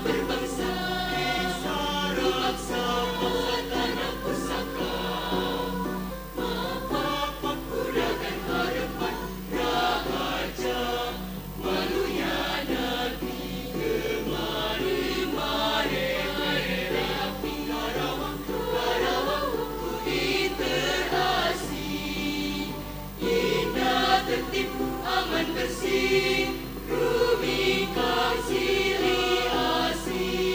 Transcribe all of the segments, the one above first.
berbangsa, berbangsa tanah pusaka. Mengurakan harapan rahaja, walunya negeri kemari-mari. Rapi Karawang, Karawangku terasih, indah tertib aman bersih, Rumi kasih asih.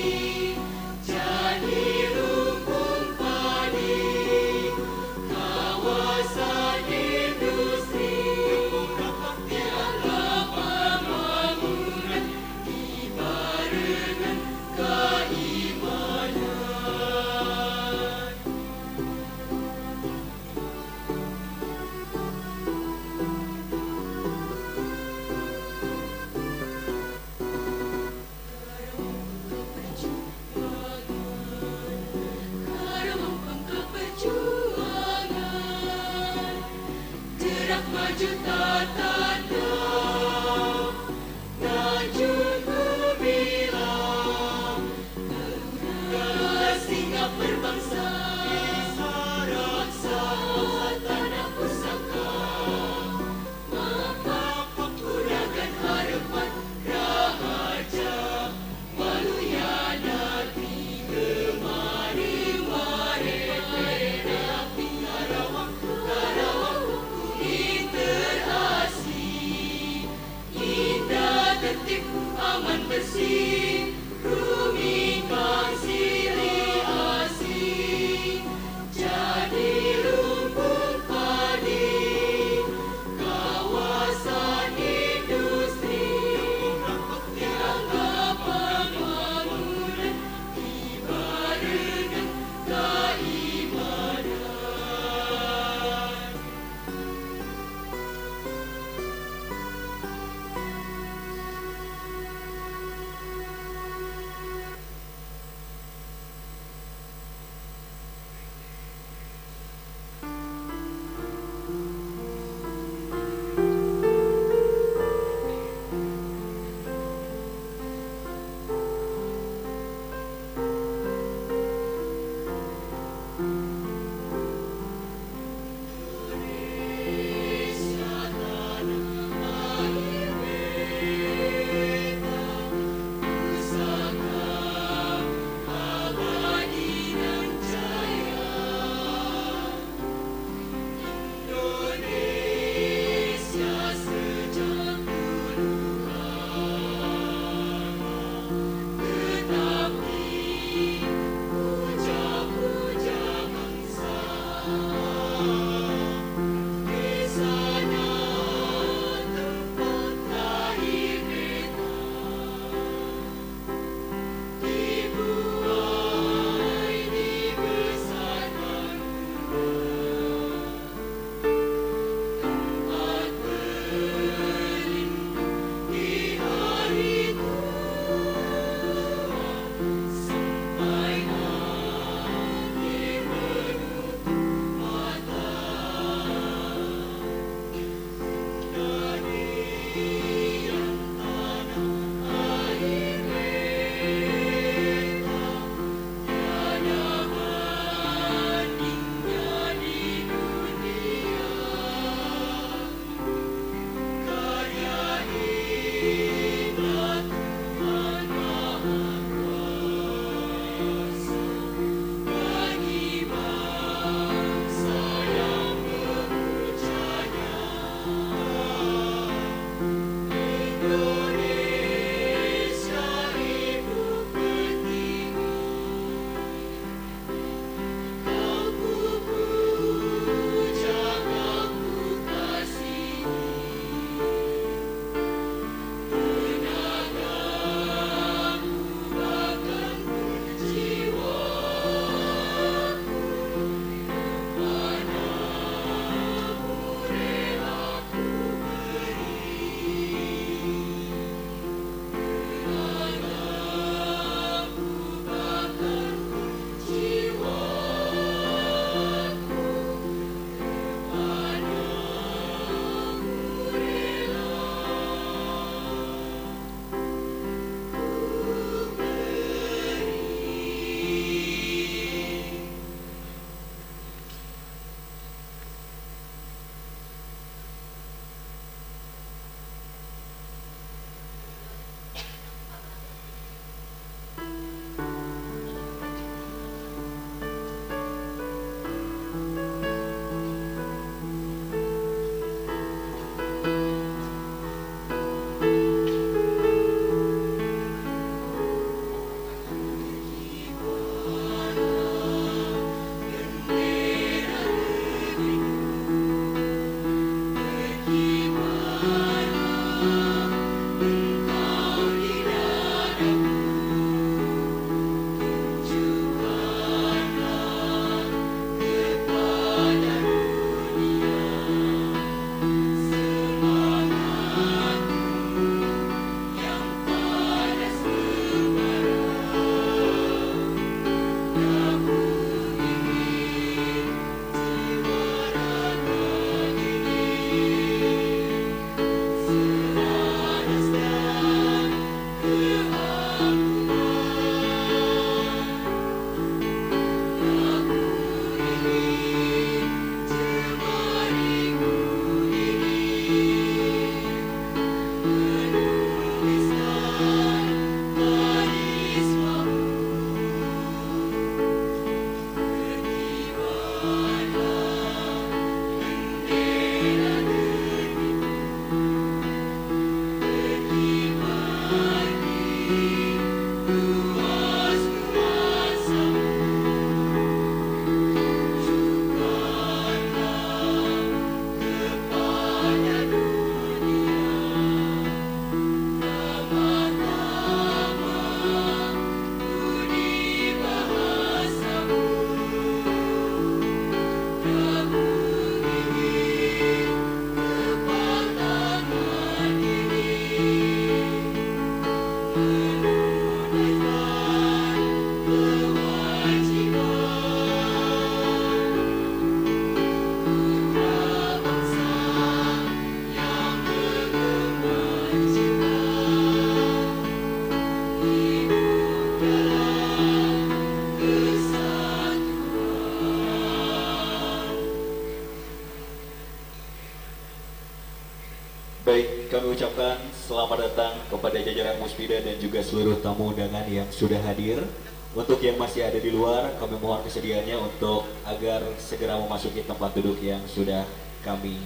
ucapkan selamat datang kepada jajaran Muspida dan juga seluruh tamu undangan yang sudah hadir. Untuk yang masih ada di luar, kami mohon kesediaannya untuk agar segera memasuki tempat duduk yang sudah kami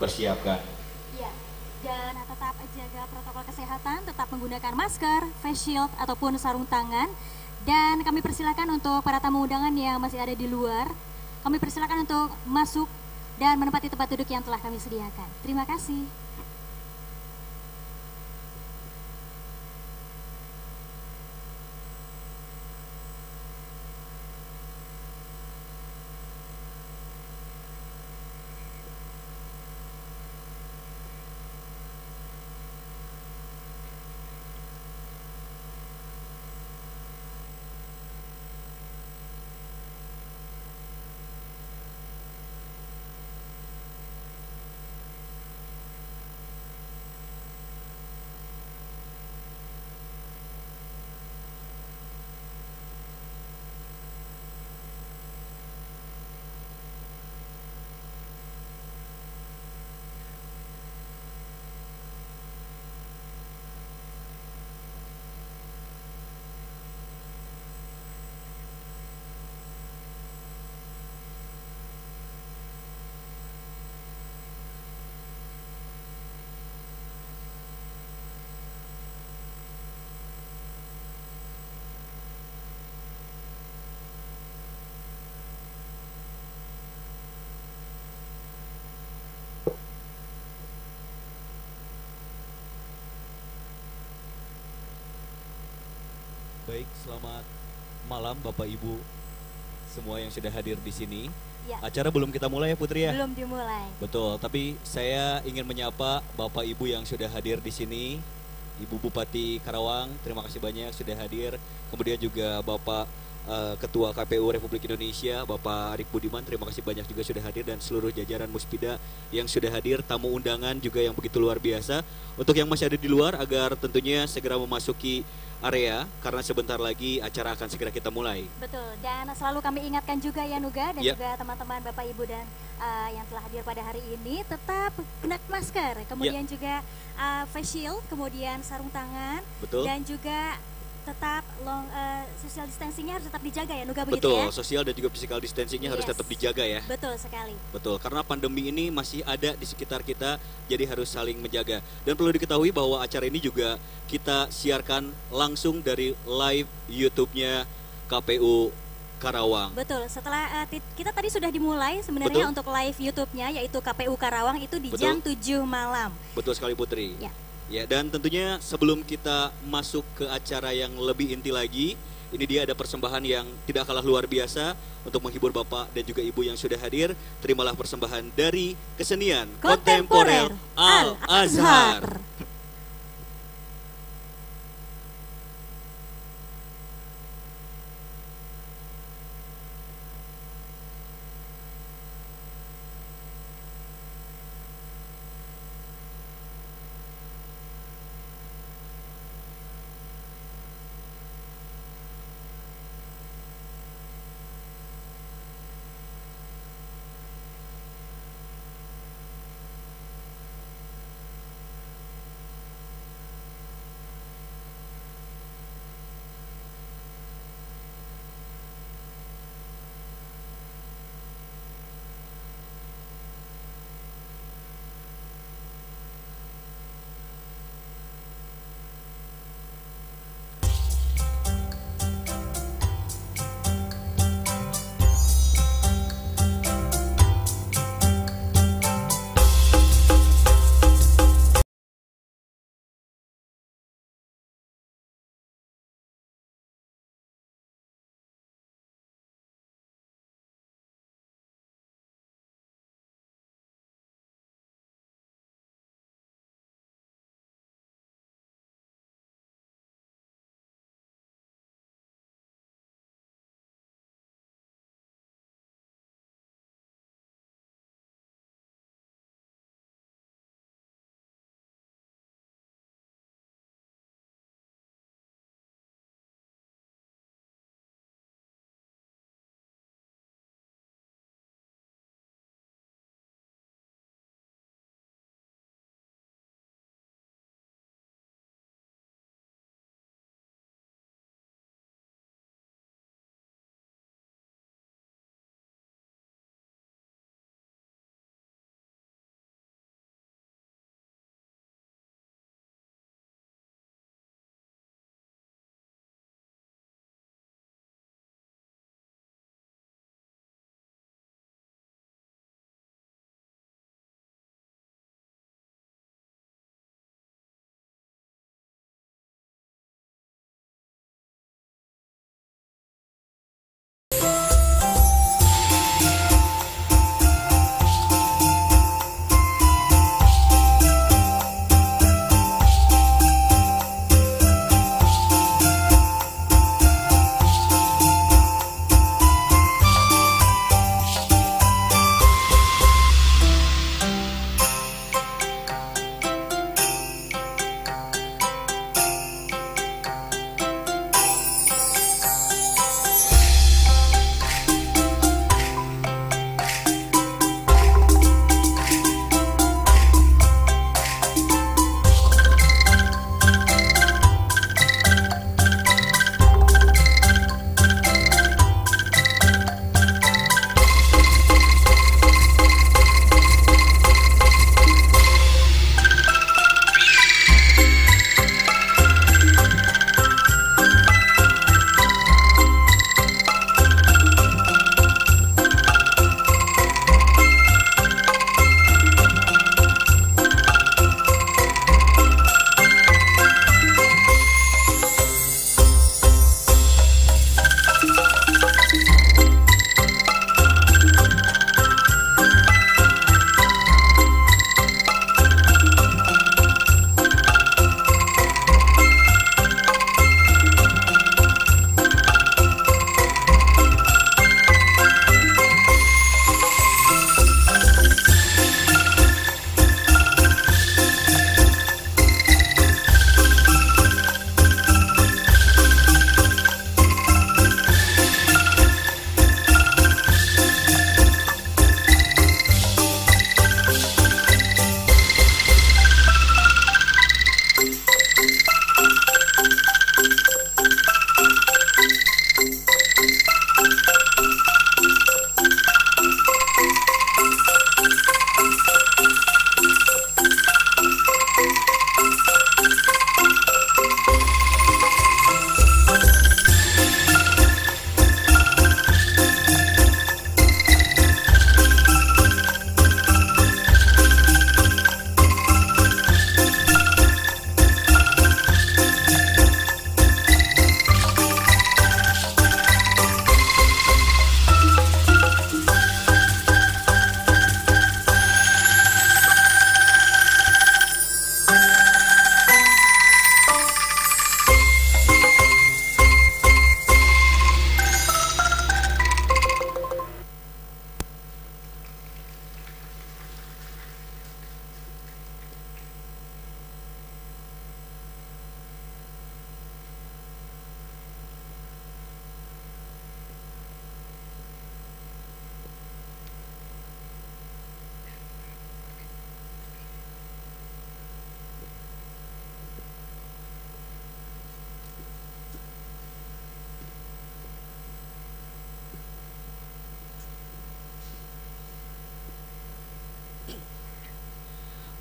persiapkan. Ya, dan tetap jaga protokol kesehatan, tetap menggunakan masker, face shield, ataupun sarung tangan. Dan kami persilakan untuk para tamu undangan yang masih ada di luar, kami persilakan untuk masuk dan menempati tempat duduk yang telah kami sediakan. Terima kasih. Baik, selamat malam Bapak Ibu semua yang sudah hadir di sini. Ya. Acara belum kita mulai ya Putri ya? Belum dimulai. Betul, tapi saya ingin menyapa Bapak Ibu yang sudah hadir di sini. Ibu Bupati Karawang, terima kasih banyak sudah hadir. Kemudian juga Bapak Ketua KPU Republik Indonesia, Bapak Arik Budiman, terima kasih banyak juga sudah hadir. Dan seluruh jajaran Muspida yang sudah hadir, tamu undangan juga yang begitu luar biasa. Untuk yang masih ada di luar, agar tentunya segera memasuki area, karena sebentar lagi acara akan segera kita mulai. Betul, dan selalu kami ingatkan juga ya Nuga dan Ya. juga teman-teman Bapak Ibu dan yang telah hadir pada hari ini, tetap gunakan masker, kemudian juga face shield, kemudian sarung tangan, Betul. dan juga tetap social distancingnya harus tetap dijaga ya Nuga, begitu Betul, ya? sosial dan juga physical distancingnya harus Yes. tetap dijaga ya. Betul sekali. Betul, karena pandemi ini masih ada di sekitar kita, jadi harus saling menjaga. Dan perlu diketahui bahwa acara ini juga kita siarkan langsung dari live YouTube-nya KPU Karawang. Betul, setelah kita tadi sudah dimulai sebenarnya Betul. untuk live YouTube-nya yaitu KPU Karawang itu di Betul. jam 7 malam. Betul sekali Putri. Ya. Ya, dan tentunya sebelum kita masuk ke acara yang lebih inti lagi, ini dia ada persembahan yang tidak kalah luar biasa untuk menghibur Bapak dan juga Ibu yang sudah hadir. Terimalah persembahan dari kesenian kontemporer Al-Azhar.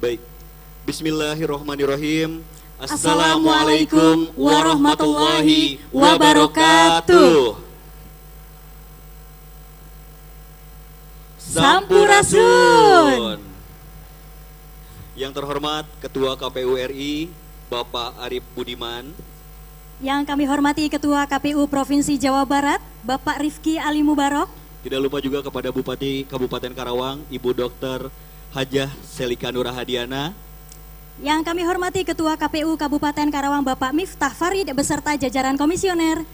Baik. Bismillahirrahmanirrahim. Assalamualaikum warahmatullahi wabarakatuh. Sampurasun. Yang terhormat Ketua KPU RI, Bapak Arif Budiman. Yang kami hormati Ketua KPU Provinsi Jawa Barat, Bapak Rifki Ali Mubarok. Tidak lupa juga kepada Bupati Kabupaten Karawang, Ibu Dr. Hajah Selika Nurahadiana. Yang kami hormati Ketua KPU Kabupaten Karawang, Bapak Miftah Farid beserta jajaran komisioner.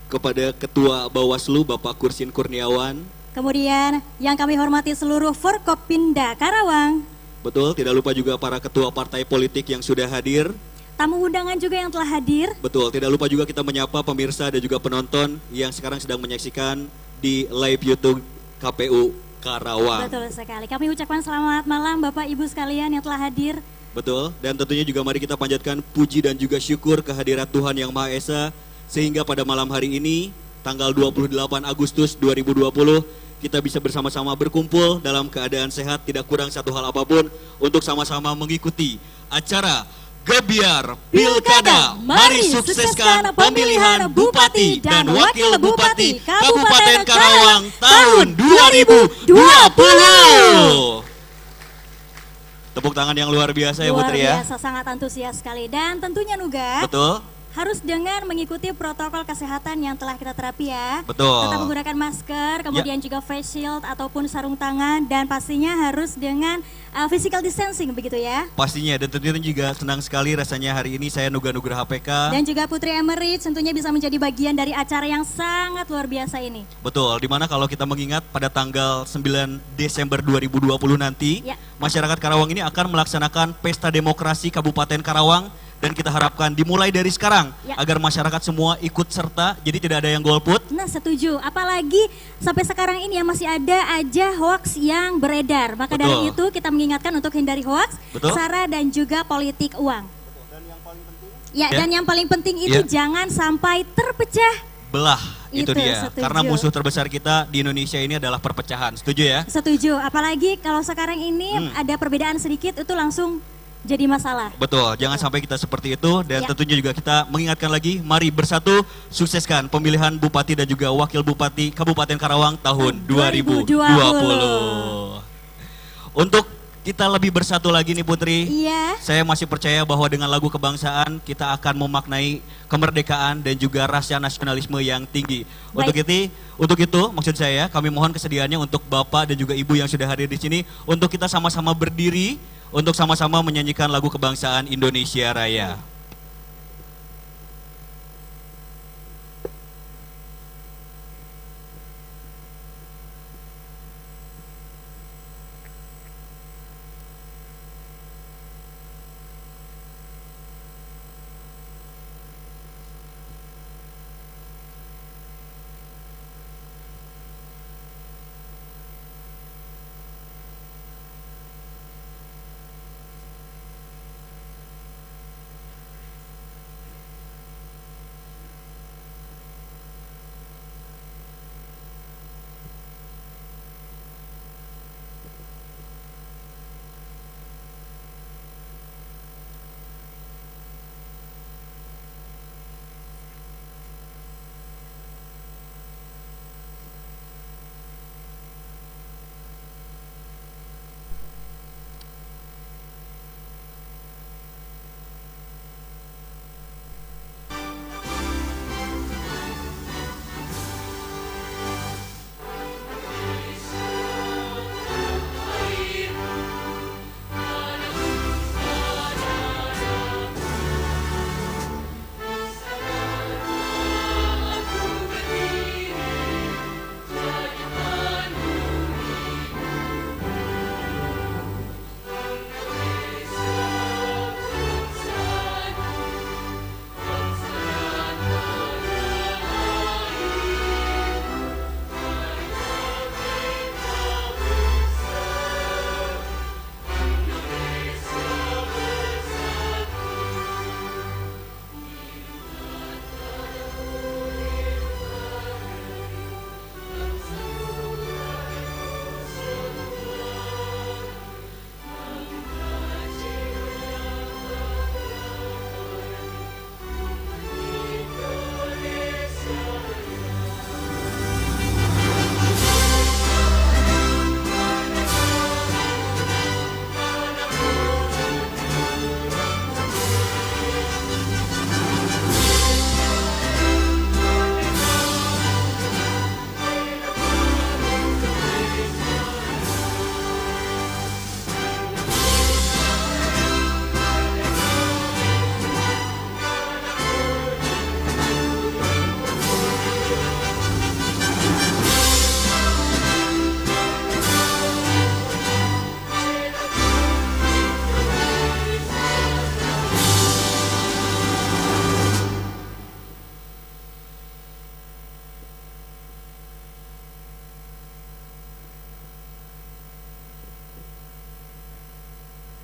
Kepada Ketua Bawaslu, Bapak Kursin Kurniawan. Kemudian yang kami hormati seluruh Forkopimda Karawang. Betul, tidak lupa juga para ketua partai politik yang sudah hadir. Tamu undangan juga yang telah hadir. Betul, tidak lupa juga kita menyapa pemirsa dan juga penonton yang sekarang sedang menyaksikan di live YouTube KPU Karawang. Betul sekali. Kami ucapkan selamat malam Bapak Ibu sekalian yang telah hadir. Betul, dan tentunya juga mari kita panjatkan puji dan juga syukur kehadirat Tuhan Yang Maha Esa, sehingga pada malam hari ini, tanggal 28 Agustus 2020, kita bisa bersama-sama berkumpul dalam keadaan sehat, tidak kurang satu hal apapun, untuk sama-sama mengikuti acara Gebiar Pilkada. Mari sukseskan pemilihan Bupati dan Wakil Bupati Kabupaten Karawang tahun 2020. Tepuk tangan yang luar biasa ya Putri ya. Luar biasa, sangat antusias sekali. Dan tentunya Nuga, Betul. harus dengan mengikuti protokol kesehatan yang telah kita terapi ya. Betul. Tetap menggunakan masker, kemudian juga face shield ataupun sarung tangan, dan pastinya harus dengan physical distancing begitu ya. Pastinya, dan tentunya juga senang sekali rasanya hari ini saya Nuga Nugraha PK. Dan juga Putri Emerit tentunya bisa menjadi bagian dari acara yang sangat luar biasa ini. Betul, dimana kalau kita mengingat pada tanggal 9 Desember 2020 nanti, Ya. masyarakat Karawang ini akan melaksanakan Pesta Demokrasi Kabupaten Karawang. Dan kita harapkan dimulai dari sekarang Ya. agar masyarakat semua ikut serta, jadi tidak ada yang golput. Nah setuju, apalagi sampai sekarang ini ya masih ada aja hoax yang beredar. Maka Betul. dari itu kita mengingatkan untuk hindari hoax, Betul. sara dan juga politik uang. Ya, Ya. dan yang paling penting itu Ya. jangan sampai terpecah. Belah, itu Itu, dia. setuju. Karena musuh terbesar kita di Indonesia ini adalah perpecahan. Setuju ya? Setuju, apalagi kalau sekarang ini ada perbedaan sedikit itu langsung jadi masalah. Betul, jangan sampai kita seperti itu. Dan Ya. tentunya juga kita mengingatkan lagi, mari bersatu sukseskan pemilihan Bupati dan juga Wakil Bupati Kabupaten Karawang tahun 2020. Untuk kita lebih bersatu lagi nih Putri, Iya, saya masih percaya bahwa dengan lagu kebangsaan kita akan memaknai kemerdekaan dan juga rasa nasionalisme yang tinggi. Baik. Untuk itu maksud saya kami mohon kesediaannya untuk Bapak dan juga Ibu yang sudah hadir di sini untuk kita sama-sama berdiri untuk sama-sama menyanyikan lagu kebangsaan Indonesia Raya.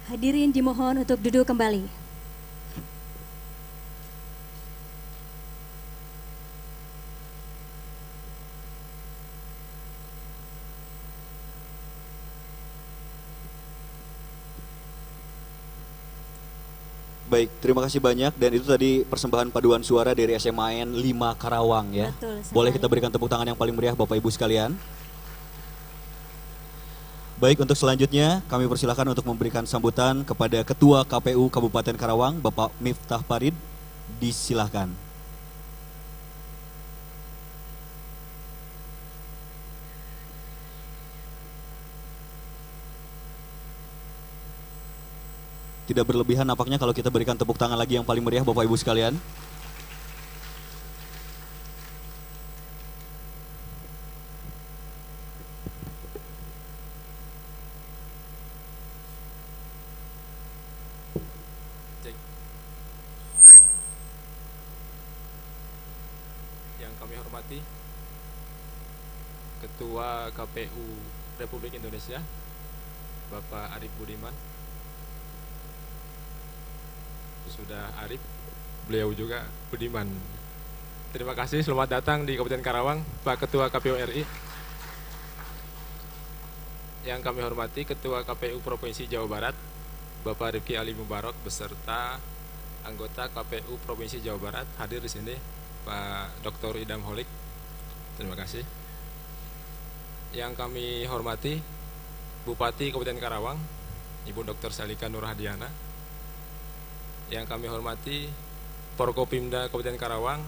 Hadirin dimohon untuk duduk kembali. Baik, terima kasih banyak dan itu tadi persembahan paduan suara dari SMAN 5 Karawang ya. Betul sekali. Boleh kita berikan tepuk tangan yang paling meriah Bapak Ibu sekalian. Baik, untuk selanjutnya kami persilakan untuk memberikan sambutan kepada Ketua KPU Kabupaten Karawang, Bapak Miftah Farid. Disilahkan. Tidak berlebihan nampaknya kalau kita berikan tepuk tangan lagi yang paling meriah Bapak Ibu sekalian. Yang kami hormati Ketua KPU Republik Indonesia Bapak Arief Budiman. Sudah Arief, beliau juga Budiman. Terima kasih, selamat datang di Kabupaten Karawang, Pak Ketua KPU RI. Yang kami hormati Ketua KPU Provinsi Jawa Barat, Bapak Rifki Ali Mubarak beserta anggota KPU Provinsi Jawa Barat hadir di sini, Pak Dr. Idam Holik. Terima kasih. Yang kami hormati Bupati Kabupaten Karawang, Ibu Dr. Salika Nurhadiana. Yang kami hormati Forkopimda Kabupaten Karawang,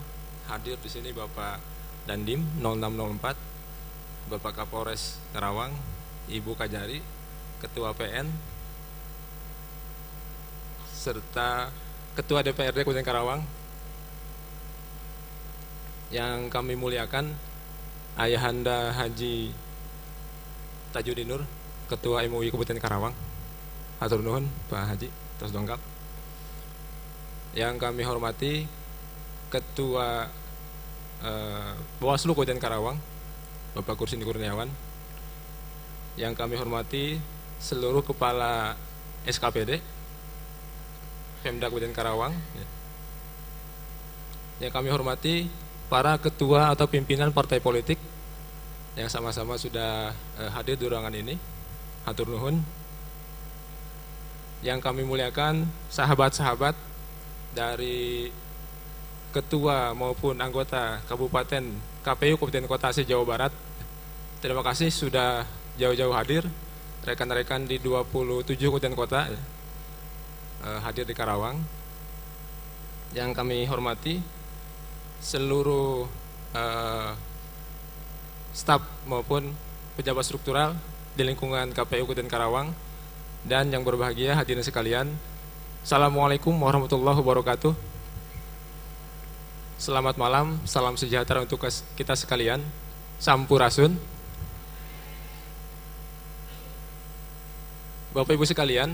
hadir di sini Bapak Dandim 0604, Bapak Kapolres Karawang, Ibu Kajari, Ketua PN, serta Ketua DPRD Kabupaten Karawang. Yang kami muliakan Ayahanda Haji Tajudin Nur, Ketua MUI Kabupaten Karawang. Hatur nuhun Pak Haji, terus dongkap. Yang kami hormati Ketua Bawaslu Kabupaten Karawang, Bapak Kursini Kurniawan. Yang kami hormati seluruh kepala SKPD Pemda Kabupaten Karawang. Yang kami hormati para ketua atau pimpinan partai politik yang sama-sama sudah hadir di ruangan ini. Hatur nuhun. Yang kami muliakan sahabat-sahabat dari ketua maupun anggota Kabupaten KPU Kabupaten Kota se-Jawa Barat. Terima kasih sudah jauh-jauh hadir, rekan-rekan di 27 kabupaten kota hadir di Karawang. Yang kami hormati seluruh staf maupun pejabat struktural di lingkungan KPU Kabupaten Karawang, dan yang berbahagia hadirin sekalian. Assalamualaikum warahmatullahi wabarakatuh. Selamat malam, salam sejahtera untuk kita sekalian. Sampurasun. Bapak Ibu sekalian,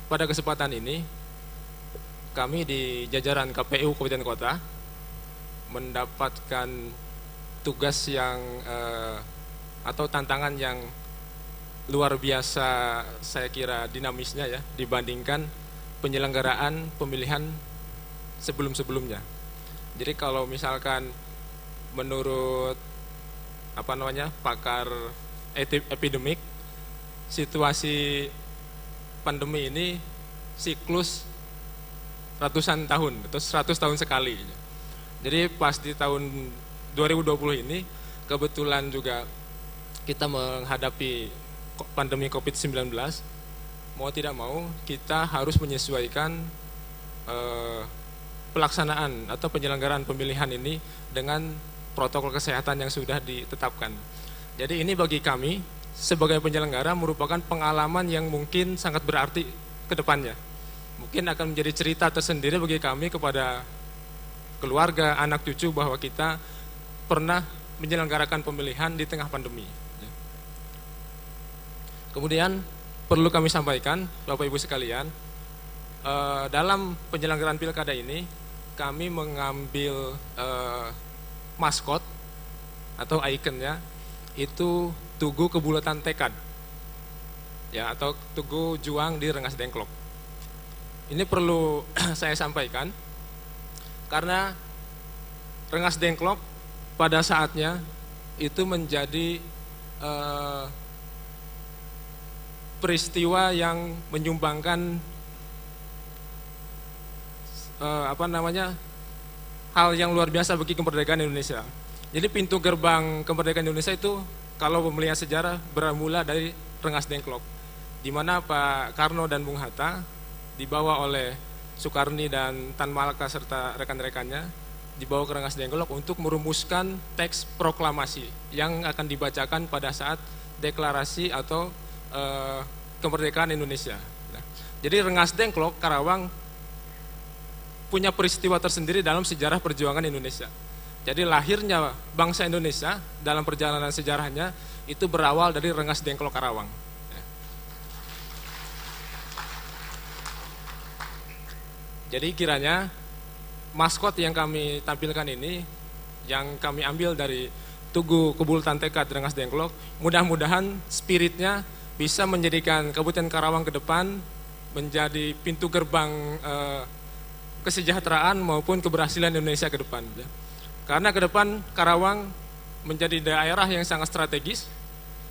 pada kesempatan ini kami di jajaran KPU Kabupaten Kota mendapatkan tugas yang atau tantangan yang luar biasa, saya kira dinamisnya ya, dibandingkan penyelenggaraan pemilihan sebelum-sebelumnya. Jadi kalau misalkan menurut pakar epidemik, situasi pandemi ini siklus ratusan tahun atau 100 tahun sekali. Jadi pas di tahun 2020 ini kebetulan juga kita menghadapi pandemi COVID-19, mau tidak mau kita harus menyesuaikan pelaksanaan atau penyelenggaraan pemilihan ini dengan protokol kesehatan yang sudah ditetapkan. Jadi ini bagi kami sebagai penyelenggara merupakan pengalaman yang mungkin sangat berarti ke depannya. Mungkin akan menjadi cerita tersendiri bagi kami kepada keluarga, anak cucu bahwa kita pernah menyelenggarakan pemilihan di tengah pandemi. Kemudian perlu kami sampaikan, Bapak Ibu sekalian, dalam penyelenggaraan pilkada ini kami mengambil maskot atau ikonnya itu Tugu Kebulatan Tekad. ya, atau Tugu Juang di Rengas Dengklok. Ini perlu saya sampaikan karena Rengas Dengklok pada saatnya itu menjadi peristiwa yang menyumbangkan hal yang luar biasa bagi kemerdekaan Indonesia. Jadi pintu gerbang kemerdekaan Indonesia itu kalau melihat sejarah bermula dari Rengas Dengklok, di mana Pak Karno dan Bung Hatta dibawa oleh Soekarni dan Tan Malaka serta rekan-rekannya dibawa ke Rengas Dengklok untuk merumuskan teks proklamasi yang akan dibacakan pada saat deklarasi atau kemerdekaan Indonesia. Nah, jadi Rengas Dengklok, Karawang punya peristiwa tersendiri dalam sejarah perjuangan Indonesia. Jadi lahirnya bangsa Indonesia dalam perjalanan sejarahnya itu berawal dari Rengas Dengklok Karawang. Jadi kiranya maskot yang kami tampilkan ini, yang kami ambil dari Tugu Kebultan Tekad Rengas Dengklok, mudah-mudahan spiritnya bisa menjadikan Kabupaten Karawang ke depan menjadi pintu gerbang kesejahteraan maupun keberhasilan Indonesia ke depan. Karena ke depan Karawang menjadi daerah yang sangat strategis,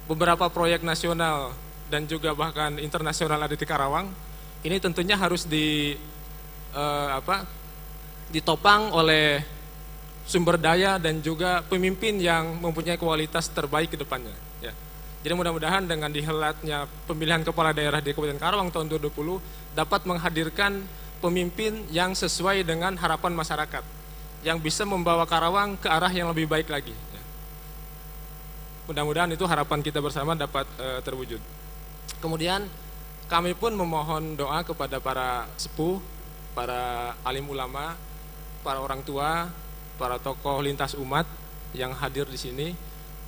beberapa proyek nasional dan juga bahkan internasional ada di Karawang. Ini tentunya harus ditopang oleh sumber daya dan juga pemimpin yang mempunyai kualitas terbaik ke depannya. Ya. Jadi mudah-mudahan dengan dihelatnya pemilihan kepala daerah di Kabupaten Karawang tahun 2020 dapat menghadirkan pemimpin yang sesuai dengan harapan masyarakat, yang bisa membawa Karawang ke arah yang lebih baik lagi. Ya. Mudah-mudahan itu harapan kita bersama dapat terwujud. Kemudian kami pun memohon doa kepada para sepuh, para alim ulama, para orang tua, para tokoh lintas umat yang hadir di sini,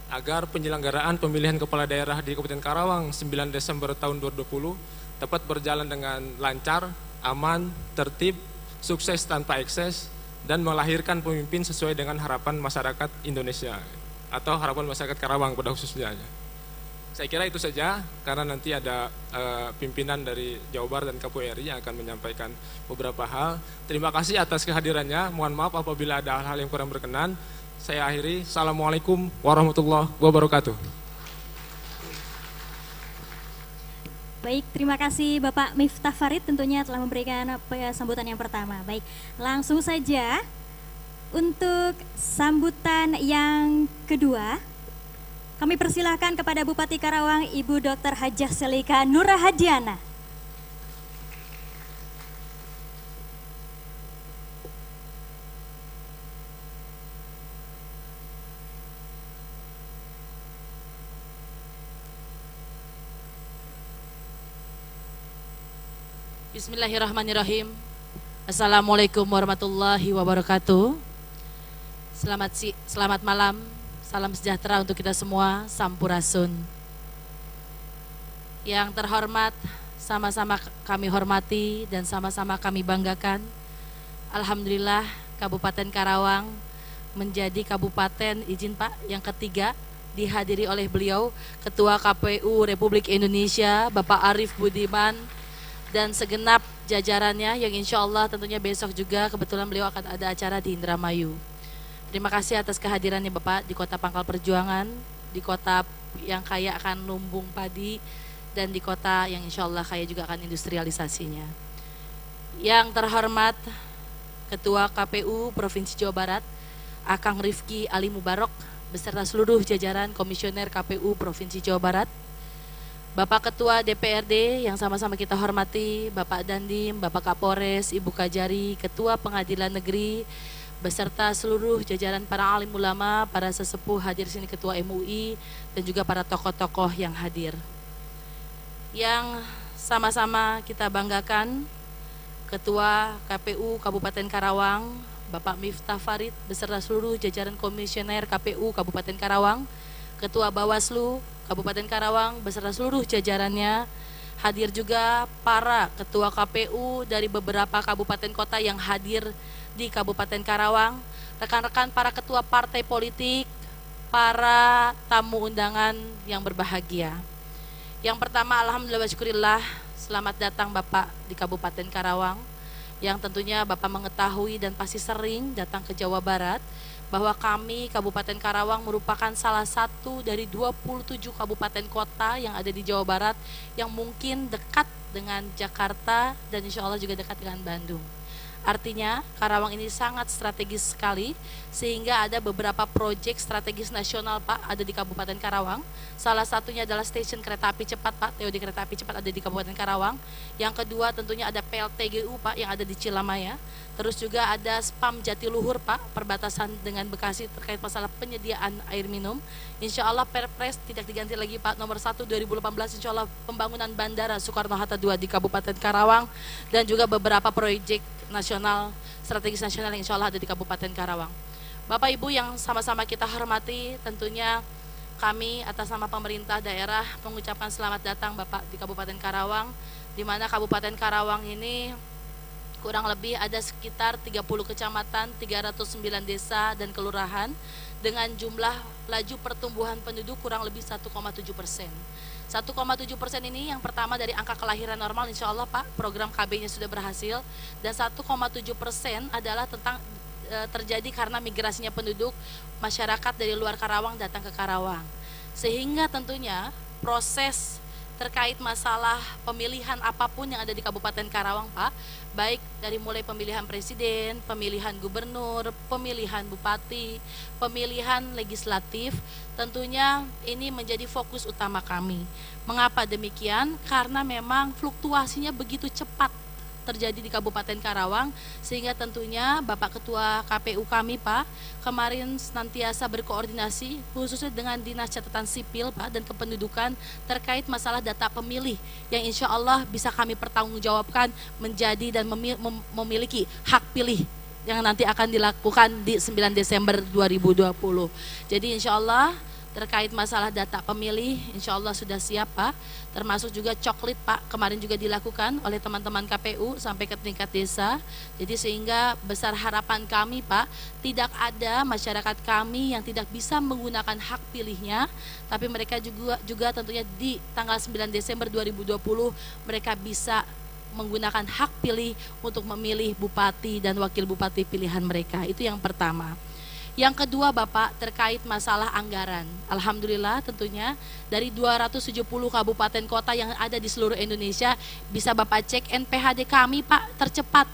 agar penyelenggaraan pemilihan kepala daerah di Kabupaten Karawang 9 Desember tahun 2020 dapat berjalan dengan lancar, aman, tertib, sukses tanpa ekses, dan melahirkan pemimpin sesuai dengan harapan masyarakat Indonesia atau harapan masyarakat Karawang pada khususnya. Saya kira itu saja, karena nanti ada pimpinan dari Jawa Barat dan KPU RI yang akan menyampaikan beberapa hal. Terima kasih atas kehadirannya. Mohon maaf apabila ada hal-hal yang kurang berkenan. Saya akhiri. Assalamualaikum warahmatullahi wabarakatuh. Baik, terima kasih Bapak Miftah Farid tentunya telah memberikan sambutan yang pertama. Baik, langsung saja untuk sambutan yang kedua. Kami persilahkan kepada Bupati Karawang, Ibu Dr. Hajah Selika Nurahadiana. Bismillahirrahmanirrahim. Assalamualaikum warahmatullahi wabarakatuh. Selamat malam. Salam sejahtera untuk kita semua, Sampurasun. Yang terhormat, sama-sama kami hormati dan sama-sama kami banggakan. Alhamdulillah Kabupaten Karawang menjadi kabupaten, izin Pak, yang ketiga dihadiri oleh beliau, Ketua KPU Republik Indonesia, Bapak Arief Budiman, dan segenap jajarannya yang insya Allah tentunya besok juga kebetulan beliau akan ada acara di Indramayu. Terima kasih atas kehadirannya Bapak di Kota Pangkal Perjuangan, di kota yang kaya akan lumbung padi, dan di kota yang insya Allah kaya juga akan industrialisasinya. Yang terhormat Ketua KPU Provinsi Jawa Barat, Akang Rifki Ali Mubarok, beserta seluruh jajaran Komisioner KPU Provinsi Jawa Barat, Bapak Ketua DPRD yang sama-sama kita hormati, Bapak Dandim, Bapak Kapolres, Ibu Kajari, Ketua Pengadilan Negeri, beserta seluruh jajaran para alim ulama, para sesepuh hadir sini, Ketua MUI, dan juga para tokoh-tokoh yang hadir. Yang sama-sama kita banggakan, Ketua KPU Kabupaten Karawang, Bapak Miftah Farid, beserta seluruh jajaran Komisioner KPU Kabupaten Karawang, Ketua Bawaslu Kabupaten Karawang, beserta seluruh jajarannya, hadir juga para Ketua KPU dari beberapa kabupaten kota yang hadir di Kabupaten Karawang, rekan-rekan para ketua partai politik, para tamu undangan yang berbahagia. Yang pertama, alhamdulillah wa syukurillah, selamat datang Bapak di Kabupaten Karawang, yang tentunya Bapak mengetahui dan pasti sering datang ke Jawa Barat, bahwa kami Kabupaten Karawang merupakan salah satu dari 27 kabupaten kota yang ada di Jawa Barat yang mungkin dekat dengan Jakarta dan insya Allah juga dekat dengan Bandung. Artinya Karawang ini sangat strategis sekali, sehingga ada beberapa proyek strategis nasional Pak ada di Kabupaten Karawang. Salah satunya adalah stasiun kereta api cepat Pak, TOD kereta api cepat ada di Kabupaten Karawang. Yang kedua tentunya ada PLTGU Pak yang ada di Cilamaya. Terus juga ada SPAM Jatiluhur Pak, perbatasan dengan Bekasi terkait masalah penyediaan air minum. Insya Allah Perpres tidak diganti lagi Pak, nomor 1 2018, insya Allah pembangunan Bandara Soekarno-Hatta II di Kabupaten Karawang, dan juga beberapa proyek nasional, strategis nasional yang insya Allah ada di Kabupaten Karawang. Bapak Ibu yang sama-sama kita hormati, tentunya kami atas nama pemerintah daerah mengucapkan selamat datang Bapak di Kabupaten Karawang, di mana Kabupaten Karawang ini kurang lebih ada sekitar 30 kecamatan, 309 desa dan kelurahan dengan jumlah laju pertumbuhan penduduk kurang lebih 1,7%. 1,7% ini yang pertama dari angka kelahiran normal, insya Allah Pak program KB-nya sudah berhasil, dan 1,7% adalah tentang terjadi karena migrasinya penduduk masyarakat dari luar Karawang datang ke Karawang, sehingga tentunya proses terkait masalah pemilihan apapun yang ada di Kabupaten Karawang Pak, baik dari mulai pemilihan presiden, pemilihan gubernur, pemilihan bupati, pemilihan legislatif, tentunya ini menjadi fokus utama kami. Mengapa demikian? Karena memang fluktuasinya begitu cepat terjadi di Kabupaten Karawang, sehingga tentunya Bapak Ketua KPU kami Pak kemarin senantiasa berkoordinasi khususnya dengan Dinas Catatan Sipil Pak dan Kependudukan terkait masalah data pemilih yang insya Allah bisa kami pertanggungjawabkan menjadi dan memiliki hak pilih yang nanti akan dilakukan di 9 Desember 2020. Jadi insya Allah terkait masalah data pemilih insya Allah sudah siap Pak, termasuk juga coklit Pak kemarin juga dilakukan oleh teman-teman KPU sampai ke tingkat desa. Jadi sehingga besar harapan kami Pak, tidak ada masyarakat kami yang tidak bisa menggunakan hak pilihnya, tapi mereka juga tentunya di tanggal 9 Desember 2020 mereka bisa menggunakan hak pilih untuk memilih bupati dan wakil bupati pilihan mereka. Itu yang pertama. Yang kedua Bapak terkait masalah anggaran. Alhamdulillah tentunya dari 270 kabupaten kota yang ada di seluruh Indonesia, bisa Bapak cek NPHD kami Pak tercepat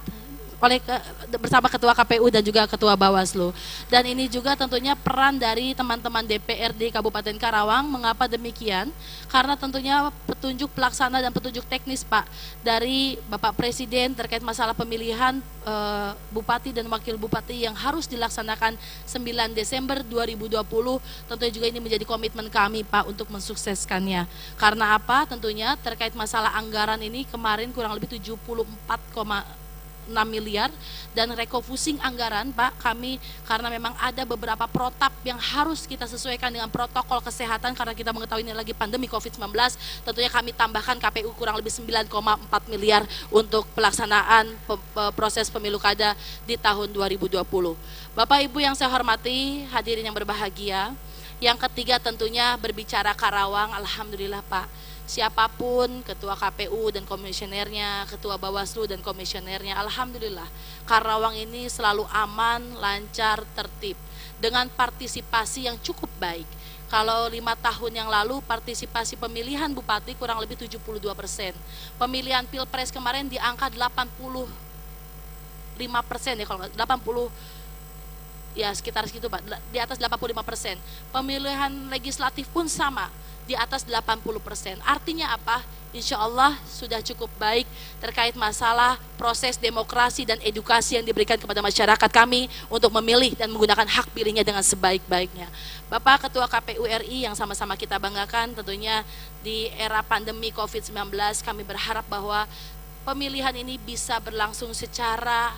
bersama Ketua KPU dan juga Ketua Bawaslu. Dan ini juga tentunya peran dari teman-teman DPRD Kabupaten Karawang. Mengapa demikian? Karena tentunya petunjuk pelaksana dan petunjuk teknis Pak dari Bapak Presiden terkait masalah pemilihan Bupati dan Wakil Bupati yang harus dilaksanakan 9 Desember 2020, tentunya juga ini menjadi komitmen kami Pak untuk mensukseskannya. Karena apa? Tentunya terkait masalah anggaran ini kemarin kurang lebih 74,6 miliar, dan refocusing anggaran Pak kami karena memang ada beberapa protap yang harus kita sesuaikan dengan protokol kesehatan karena kita mengetahui ini lagi pandemi COVID-19, tentunya kami tambahkan KPU kurang lebih 9,4 miliar untuk pelaksanaan proses pemilu kada di tahun 2020. Bapak Ibu yang saya hormati, hadirin yang berbahagia, yang ketiga tentunya berbicara Karawang, alhamdulillah Pak, siapapun ketua KPU dan komisionernya, ketua Bawaslu dan komisionernya, alhamdulillah Karawang ini selalu aman, lancar, tertib dengan partisipasi yang cukup baik. Kalau 5 tahun yang lalu partisipasi pemilihan bupati kurang lebih 72%, pemilihan pilpres kemarin di angka 85% ya, kalau 80 ya sekitar segitu Pak, di atas 85%. Pemilihan legislatif pun sama, di atas 80%. Artinya apa? Insya Allah sudah cukup baik terkait masalah proses demokrasi dan edukasi yang diberikan kepada masyarakat kami untuk memilih dan menggunakan hak pilihnya dengan sebaik-baiknya. Bapak Ketua KPU RI yang sama-sama kita banggakan, tentunya di era pandemi COVID-19 kami berharap bahwa pemilihan ini bisa berlangsung secara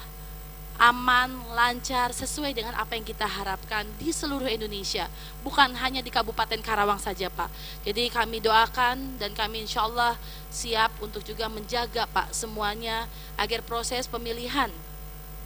aman, lancar, sesuai dengan apa yang kita harapkan di seluruh Indonesia, bukan hanya di Kabupaten Karawang saja Pak. Jadi kami doakan dan kami insya Allah siap untuk juga menjaga Pak semuanya agar proses pemilihan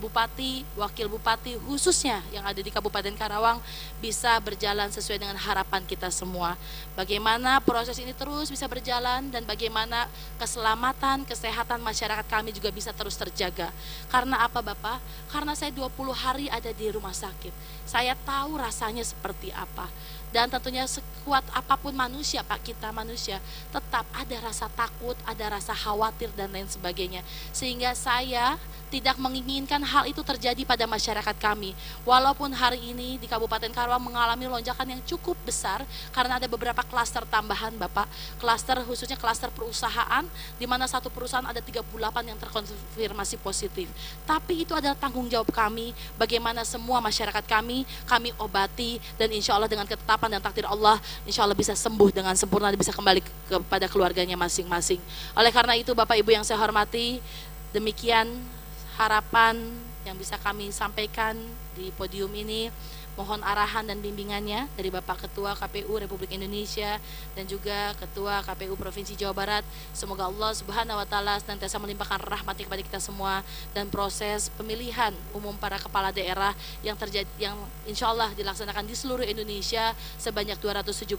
Bupati, Wakil Bupati, khususnya yang ada di Kabupaten Karawang bisa berjalan sesuai dengan harapan kita semua. Bagaimana proses ini terus bisa berjalan dan bagaimana keselamatan, kesehatan masyarakat kami juga bisa terus terjaga. Karena apa Bapak? Karena saya 20 hari ada di rumah sakit. Saya tahu rasanya seperti apa. Dan tentunya sekuat apapun manusia, Pak, kita manusia, tetap ada rasa takut, ada rasa khawatir dan lain sebagainya. Sehingga saya tidak menginginkan hal itu terjadi pada masyarakat kami. Walaupun hari ini di Kabupaten Karawang mengalami lonjakan yang cukup besar karena ada beberapa klaster tambahan, Bapak. Klaster khususnya klaster perusahaan, di mana satu perusahaan ada 38 yang terkonfirmasi positif. Tapi itu adalah tanggung jawab kami, bagaimana semua masyarakat kami obati, dan insya Allah dengan ketetapan dan takdir Allah, insya Allah bisa sembuh dengan sempurna, bisa kembali kepada keluarganya masing-masing. Oleh karena itu Bapak Ibu yang saya hormati, demikian harapan yang bisa kami sampaikan di podium ini. Mohon arahan dan bimbingannya dari Bapak Ketua KPU Republik Indonesia dan juga Ketua KPU Provinsi Jawa Barat. Semoga Allah Subhanahu wa Ta'ala senantiasa melimpahkan rahmat kepada kita semua, dan proses pemilihan umum para kepala daerah yang terjadi, yang insya Allah dilaksanakan di seluruh Indonesia sebanyak 270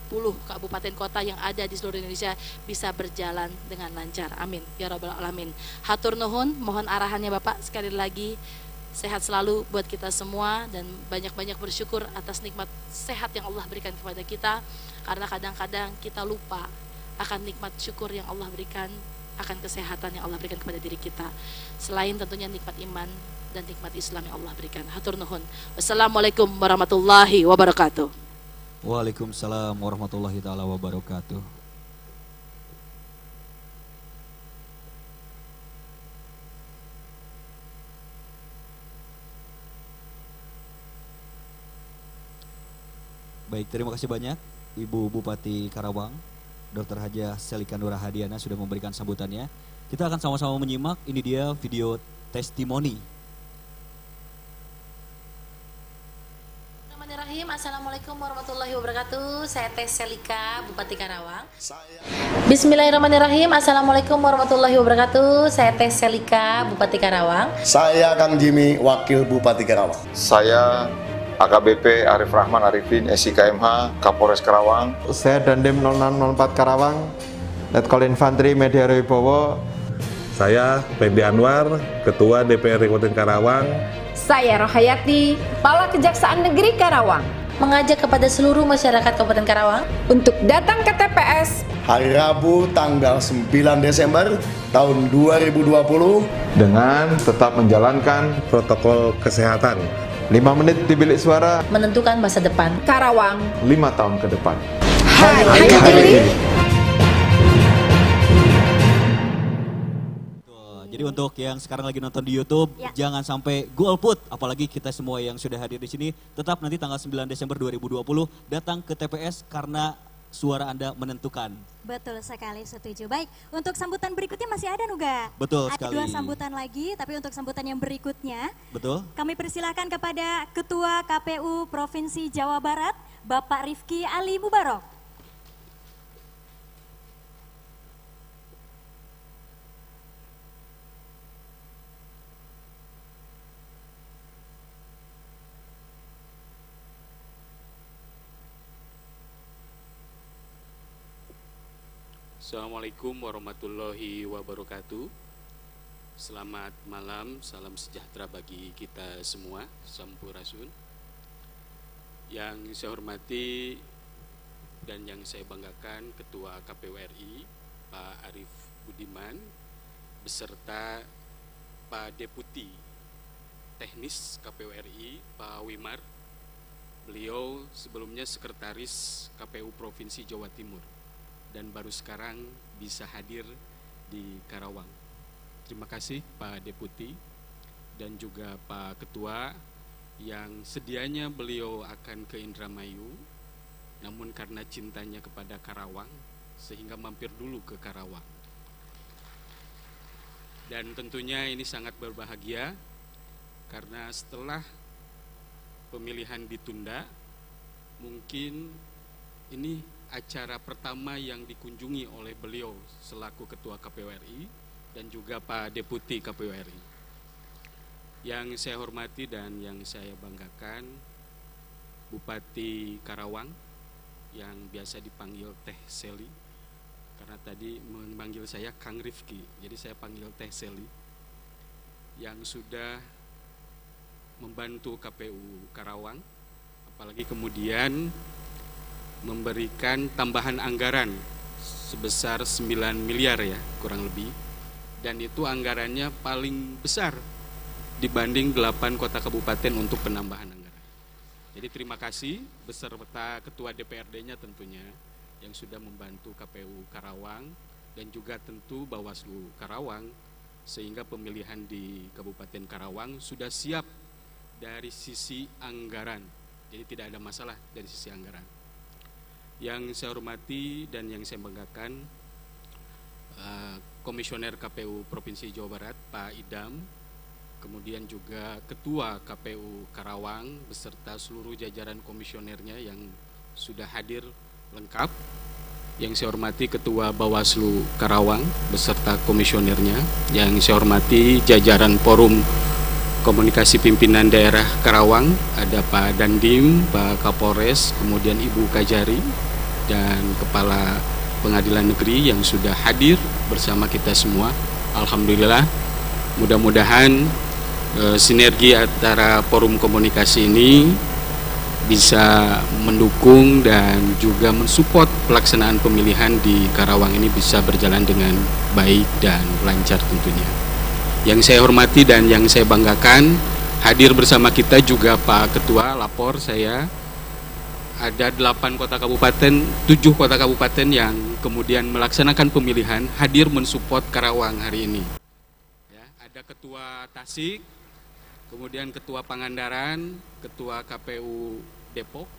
kabupaten kota yang ada di seluruh Indonesia bisa berjalan dengan lancar. Amin ya Rabbal Alamin. Hatur nuhun, mohon arahannya Bapak. Sekali lagi sehat selalu buat kita semua, dan banyak-banyak bersyukur atas nikmat sehat yang Allah berikan kepada kita, karena kadang-kadang kita lupa akan nikmat syukur yang Allah berikan, akan kesehatan yang Allah berikan kepada diri kita, selain tentunya nikmat iman dan nikmat Islam yang Allah berikan. Hatur nuhun. Wassalamualaikum warahmatullahi wabarakatuh. Waalaikumsalam warahmatullahi taala wabarakatuh. Baik, terima kasih banyak Ibu Bupati Karawang, Dr. Hajah Selika Nurah Hadiana sudah memberikan sambutannya. Kita akan sama-sama menyimak, ini dia video testimoni. Bismillahirrahmanirrahim. Assalamualaikum warahmatullahi wabarakatuh. Saya Teh Selika, Bupati Karawang. Bismillahirrahmanirrahim. Assalamualaikum warahmatullahi wabarakatuh. Saya Teh Selika, Bupati Karawang. Saya Kang Jimmy, Wakil Bupati Karawang. Saya AKBP Arif Rahman Arifin, SIKMH, Kapolres Karawang. Saya Dandim 0604 Karawang, Letkol Infanteri Mediaro Wibowo. Saya Pendi Anwar, Ketua DPRD Kabupaten Karawang. Saya Rohayati, Kepala Kejaksaan Negeri Karawang, mengajak kepada seluruh masyarakat Kabupaten Karawang untuk datang ke TPS hari Rabu tanggal 9 Desember tahun 2020 dengan tetap menjalankan Protokol kesehatan. 5 menit di bilik suara, menentukan masa depan Karawang 5 tahun ke depan. hanya pilih. Jadi untuk yang sekarang lagi nonton di YouTube, jangan sampai golput. Apalagi kita semua yang sudah hadir di sini, tetap nanti tanggal 9 Desember 2020 datang ke TPS karena suara Anda menentukan. Betul sekali, setuju. Baik, untuk sambutan berikutnya masih ada Nuga. Betul ada sekali. Ada 2 sambutan lagi, tapi untuk sambutan yang berikutnya, betul, kami persilahkan kepada Ketua KPU Provinsi Jawa Barat, Bapak Rifki Ali Mubarok. Assalamualaikum warahmatullahi wabarakatuh. Selamat malam, salam sejahtera bagi kita semua, Sampurasun. Yang saya hormati dan yang saya banggakan Ketua KPU RI, Pak Arief Budiman, beserta Pak Deputi Teknis KPU RI, Pak Wimar. Beliau sebelumnya Sekretaris KPU Provinsi Jawa Timur, dan baru sekarang bisa hadir di Karawang. Terima kasih Pak Deputi dan juga Pak Ketua yang sedianya beliau akan ke Indramayu, namun karena cintanya kepada Karawang sehingga mampir dulu ke Karawang. Dan tentunya ini sangat berbahagia karena setelah pemilihan ditunda, mungkin ini acara pertama yang dikunjungi oleh beliau selaku Ketua KPU RI dan juga Pak Deputi KPU RI. Yang saya hormati dan yang saya banggakan, Bupati Karawang yang biasa dipanggil Teh Seli, karena tadi memanggil saya Kang Rifki, jadi saya panggil Teh Seli, yang sudah membantu KPU Karawang, apalagi kemudian memberikan tambahan anggaran sebesar 9 miliar ya kurang lebih, dan itu anggarannya paling besar dibanding 8 kota kabupaten untuk penambahan anggaran. Jadi terima kasih beserta Ketua DPRD-nya tentunya yang sudah membantu KPU Karawang dan juga tentu Bawaslu Karawang, sehingga pemilihan di Kabupaten Karawang sudah siap dari sisi anggaran. Jadi tidak ada masalah dari sisi anggaran. Yang saya hormati dan yang saya banggakan, Komisioner KPU Provinsi Jawa Barat Pak Idam, kemudian juga Ketua KPU Karawang beserta seluruh jajaran komisionernya yang sudah hadir lengkap. Yang saya hormati Ketua Bawaslu Karawang beserta komisionernya. Yang saya hormati jajaran Forum Komunikasi Pimpinan Daerah Karawang, ada Pak Dandim, Pak Kapolres, kemudian Ibu Kajari, dan Kepala Pengadilan Negeri yang sudah hadir bersama kita semua. Alhamdulillah, mudah-mudahan sinergi antara forum komunikasi ini bisa mendukung dan juga mensupport pelaksanaan pemilihan di Karawang ini bisa berjalan dengan baik dan lancar tentunya. Yang saya hormati dan yang saya banggakan, hadir bersama kita juga Pak Ketua, lapor saya ada 8 kota kabupaten, 7 kota kabupaten yang kemudian melaksanakan pemilihan hadir mensupport Karawang hari ini. Ya, ada Ketua Tasik, kemudian Ketua Pangandaran, Ketua KPU Depok,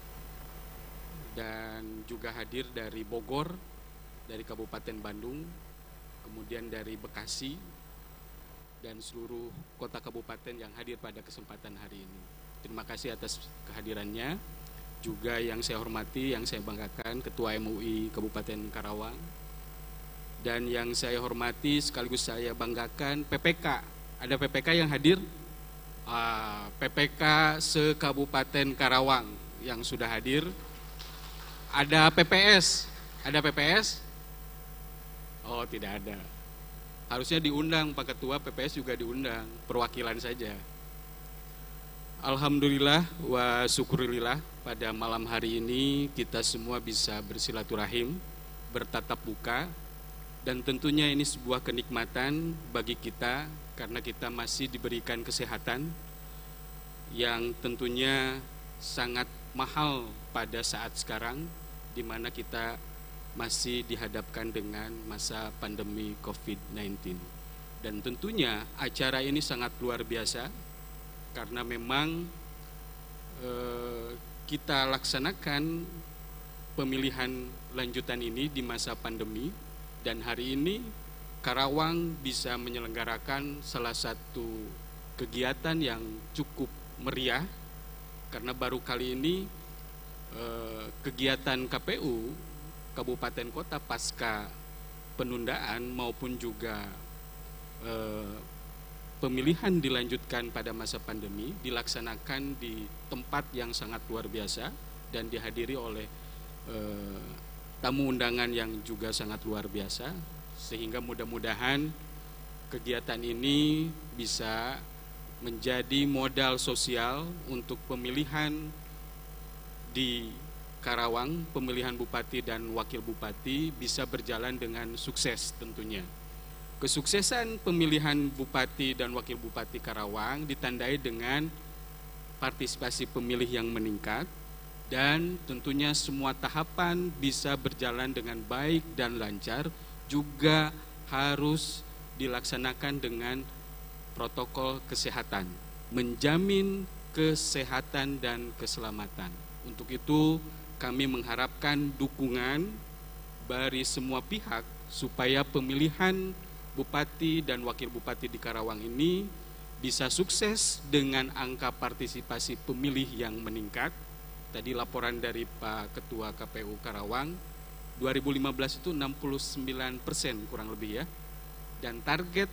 dan juga hadir dari Bogor, dari Kabupaten Bandung, kemudian dari Bekasi, dan seluruh kota kabupaten yang hadir pada kesempatan hari ini. Terima kasih atas kehadirannya. Juga yang saya hormati, yang saya banggakan, Ketua MUI Kabupaten Karawang, dan yang saya hormati sekaligus saya banggakan PPK. Ada PPK yang hadir? PPK se-Kabupaten Karawang yang sudah hadir. Ada PPS? Ada PPS? Oh, tidak ada. Harusnya diundang Pak Ketua, PPS juga diundang, perwakilan saja. Alhamdulillah wa syukurillah, pada malam hari ini kita semua bisa bersilaturahim, bertatap muka, dan tentunya ini sebuah kenikmatan bagi kita karena kita masih diberikan kesehatan yang tentunya sangat mahal pada saat sekarang, di mana kita masih dihadapkan dengan masa pandemi COVID-19. Dan tentunya acara ini sangat luar biasa karena memang kita laksanakan pemilihan lanjutan ini di masa pandemi, dan hari ini Karawang bisa menyelenggarakan salah satu kegiatan yang cukup meriah karena baru kali ini kegiatan KPU Kabupaten Kota pasca penundaan maupun juga pemilihan dilanjutkan pada masa pandemi dilaksanakan di tempat yang sangat luar biasa dan dihadiri oleh tamu undangan yang juga sangat luar biasa, sehingga mudah-mudahan kegiatan ini bisa menjadi modal sosial untuk pemilihan di Karawang, pemilihan bupati dan wakil bupati bisa berjalan dengan sukses tentunya. Kesuksesan pemilihan bupati dan wakil bupati Karawang ditandai dengan partisipasi pemilih yang meningkat dan tentunya semua tahapan bisa berjalan dengan baik dan lancar, juga harus dilaksanakan dengan protokol kesehatan, menjamin kesehatan dan keselamatan. Untuk itu kami mengharapkan dukungan dari semua pihak supaya pemilihan bupati dan wakil bupati di Karawang ini bisa sukses dengan angka partisipasi pemilih yang meningkat. Tadi laporan dari Pak Ketua KPU Karawang, 2015 itu 69% kurang lebih ya. Dan target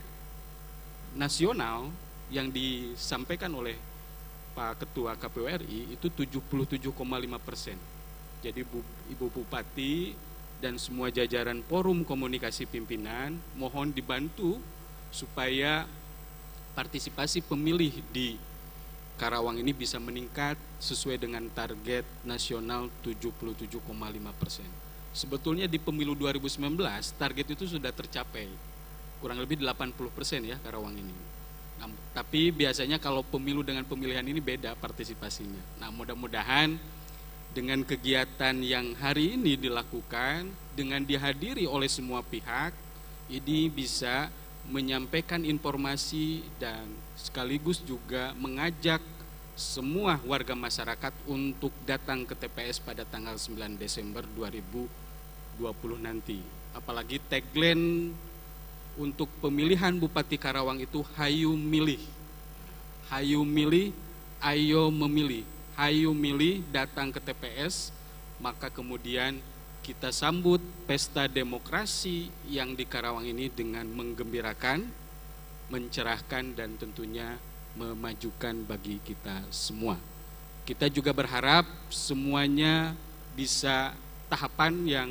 nasional yang disampaikan oleh Pak Ketua KPU RI itu 77,5%. Jadi Ibu Bupati dan semua jajaran forum komunikasi pimpinan mohon dibantu supaya partisipasi pemilih di Karawang ini bisa meningkat sesuai dengan target nasional 77,5%. Sebetulnya di pemilu 2019 target itu sudah tercapai, kurang lebih 80% ya Karawang ini. Nah, tapi biasanya kalau pemilu dengan pemilihan ini beda partisipasinya. Nah, mudah-mudahan dengan kegiatan yang hari ini dilakukan, dengan dihadiri oleh semua pihak, ini bisa menyampaikan informasi dan sekaligus juga mengajak semua warga masyarakat untuk datang ke TPS pada tanggal 9 Desember 2020 nanti. Apalagi tagline untuk pemilihan Bupati Karawang itu hayu milih. Hayu milih, ayo memilih. Hayu milih, datang ke TPS, maka kemudian kita sambut pesta demokrasi yang di Karawang ini dengan menggembirakan, mencerahkan, dan tentunya memajukan bagi kita semua. Kita juga berharap semuanya bisa tahapan yang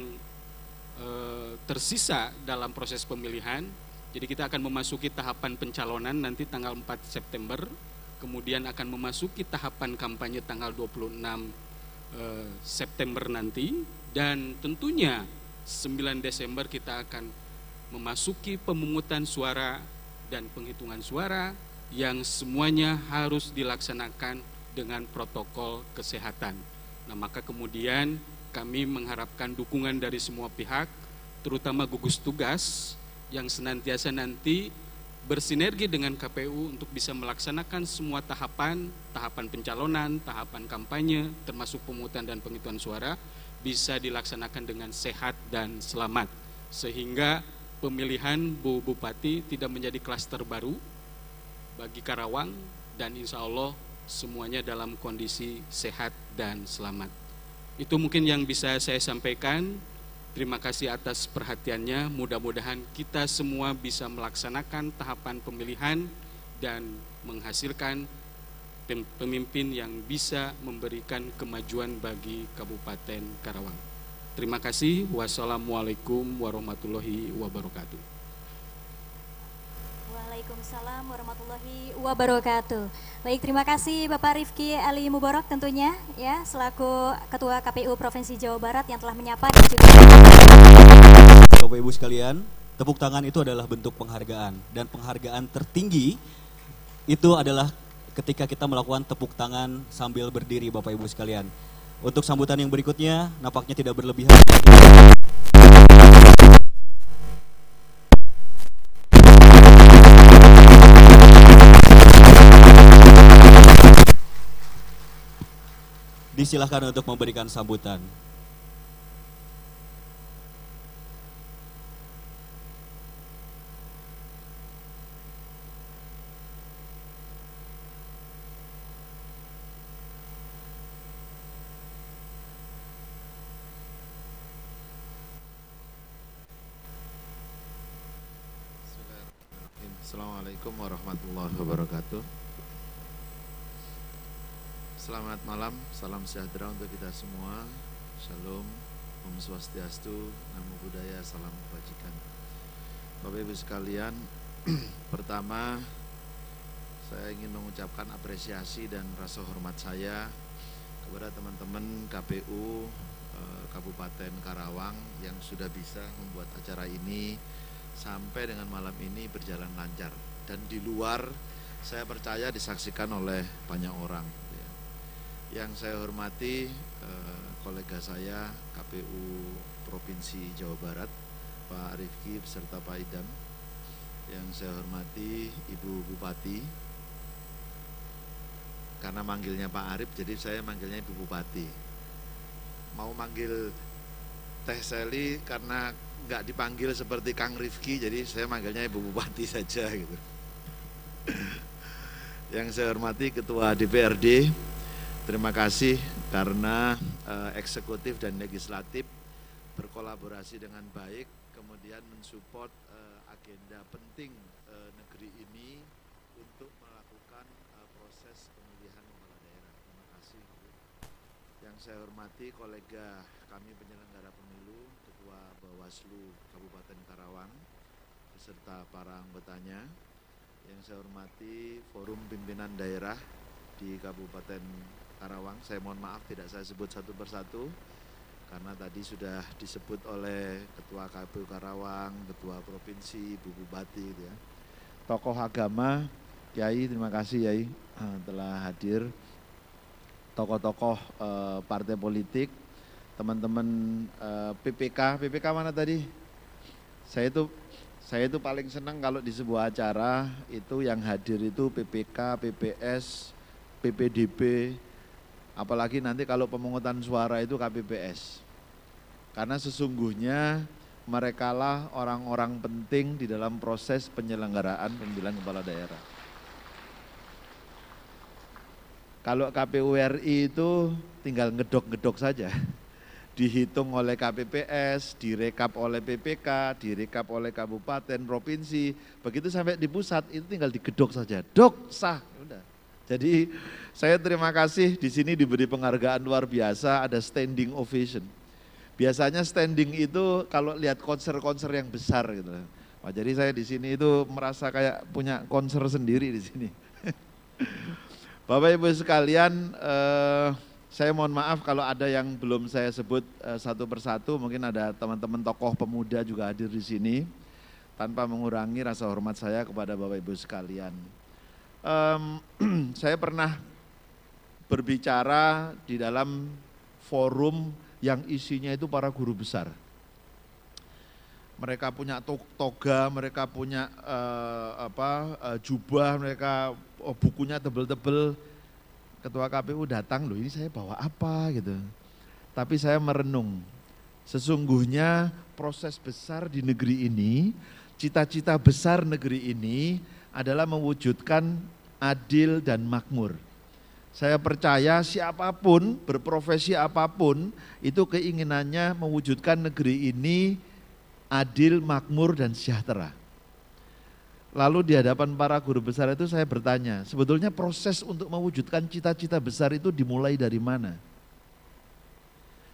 tersisa dalam proses pemilihan. Jadi kita akan memasuki tahapan pencalonan nanti tanggal 4 September, kemudian akan memasuki tahapan kampanye tanggal 26 September nanti, dan tentunya 9 Desember kita akan memasuki pemungutan suara dan penghitungan suara yang semuanya harus dilaksanakan dengan protokol kesehatan. Nah, maka kemudian kami mengharapkan dukungan dari semua pihak, terutama gugus tugas yang senantiasa nanti bersinergi dengan KPU untuk bisa melaksanakan semua tahapan pencalonan, tahapan kampanye, termasuk pemungutan dan penghitungan suara, bisa dilaksanakan dengan sehat dan selamat. Sehingga pemilihan Bu Bupati tidak menjadi klaster baru bagi Karawang, dan insya Allah semuanya dalam kondisi sehat dan selamat. Itu mungkin yang bisa saya sampaikan. Terima kasih atas perhatiannya. Mudah-mudahan kita semua bisa melaksanakan tahapan pemilihan dan menghasilkan pemimpin yang bisa memberikan kemajuan bagi Kabupaten Karawang. Terima kasih. Wassalamualaikum warahmatullahi wabarakatuh. Waalaikumsalam warahmatullahi wabarakatuh. Baik, terima kasih Bapak Rifki Ali Mubarok tentunya ya, selaku Ketua KPU Provinsi Jawa Barat yang telah menyapa dan juga Bapak Ibu sekalian, tepuk tangan itu adalah bentuk penghargaan, dan penghargaan tertinggi itu adalah ketika kita melakukan tepuk tangan sambil berdiri, Bapak Ibu sekalian. Untuk sambutan yang berikutnya nampaknya tidak berlebihan. Disilahkan untuk memberikan sambutan. Assalamualaikum warahmatullahi wabarakatuh. Selamat malam, salam sejahtera untuk kita semua. Shalom, Om Swastiastu, Namo Buddhaya, salam kebajikan. Bapak Ibu sekalian, pertama saya ingin mengucapkan apresiasi dan rasa hormat saya kepada teman-teman KPU Kabupaten Karawang yang sudah bisa membuat acara ini sampai dengan malam ini berjalan lancar, dan di luar saya percaya disaksikan oleh banyak orang. Yang saya hormati kolega saya KPU Provinsi Jawa Barat, Pak Rifki beserta Pak Idam. Yang saya hormati Ibu Bupati, karena manggilnya Pak Arif jadi saya manggilnya Ibu Bupati. Mau manggil Teh Seli karena nggak dipanggil seperti Kang Rifki, jadi saya manggilnya Ibu Bupati saja gitu. Yang saya hormati Ketua DPRD, terima kasih karena eksekutif dan legislatif berkolaborasi dengan baik, kemudian mensupport agenda penting negeri ini untuk melakukan Yang saya hormati kolega kami penyelenggara pemilu, Ketua Bawaslu Kabupaten Karawang, beserta para anggotanya. Yang saya hormati forum pimpinan daerah di Kabupaten Karawang. Saya mohon maaf tidak saya sebut satu persatu, karena tadi sudah disebut oleh Ketua KPU Karawang, Ketua Provinsi, Bu Bupati gitu ya. Tokoh agama, Kiai, terima kasih Kiai telah hadir. Tokoh-tokoh partai politik, teman-teman PPK mana tadi? Saya itu paling senang kalau di sebuah acara itu yang hadir itu PPK, PPS, PPDB, apalagi nanti kalau pemungutan suara itu KPPS. Karena sesungguhnya merekalah orang-orang penting di dalam proses penyelenggaraan pemilihan kepala daerah. Kalau KPU RI itu tinggal ngedok-ngedok saja, dihitung oleh KPPS, direkap oleh PPK, direkap oleh kabupaten, provinsi, begitu sampai di pusat itu tinggal digedok saja, dok sah, udah. Jadi saya terima kasih di sini diberi penghargaan luar biasa, ada standing ovation. Biasanya standing itu kalau lihat konser-konser yang besar gitu. Wah, jadi saya di sini itu merasa kayak punya konser sendiri di sini. Bapak Ibu sekalian, saya mohon maaf kalau ada yang belum saya sebut satu persatu. Mungkin ada teman-teman tokoh pemuda juga hadir di sini, tanpa mengurangi rasa hormat saya kepada Bapak Ibu sekalian. Saya pernah berbicara di dalam forum yang isinya itu para guru besar. Mereka punya toga, mereka punya jubah, mereka bukunya tebel-tebel. Ketua KPU datang, loh ini saya bawa apa gitu. Tapi saya merenung, sesungguhnya proses besar di negeri ini, cita-cita besar negeri ini adalah mewujudkan adil dan makmur. Saya percaya siapapun, berprofesi apapun, itu keinginannya mewujudkan negeri ini adil, makmur, dan sejahtera. Lalu di hadapan para guru besar itu saya bertanya, sebetulnya proses untuk mewujudkan cita-cita besar itu dimulai dari mana?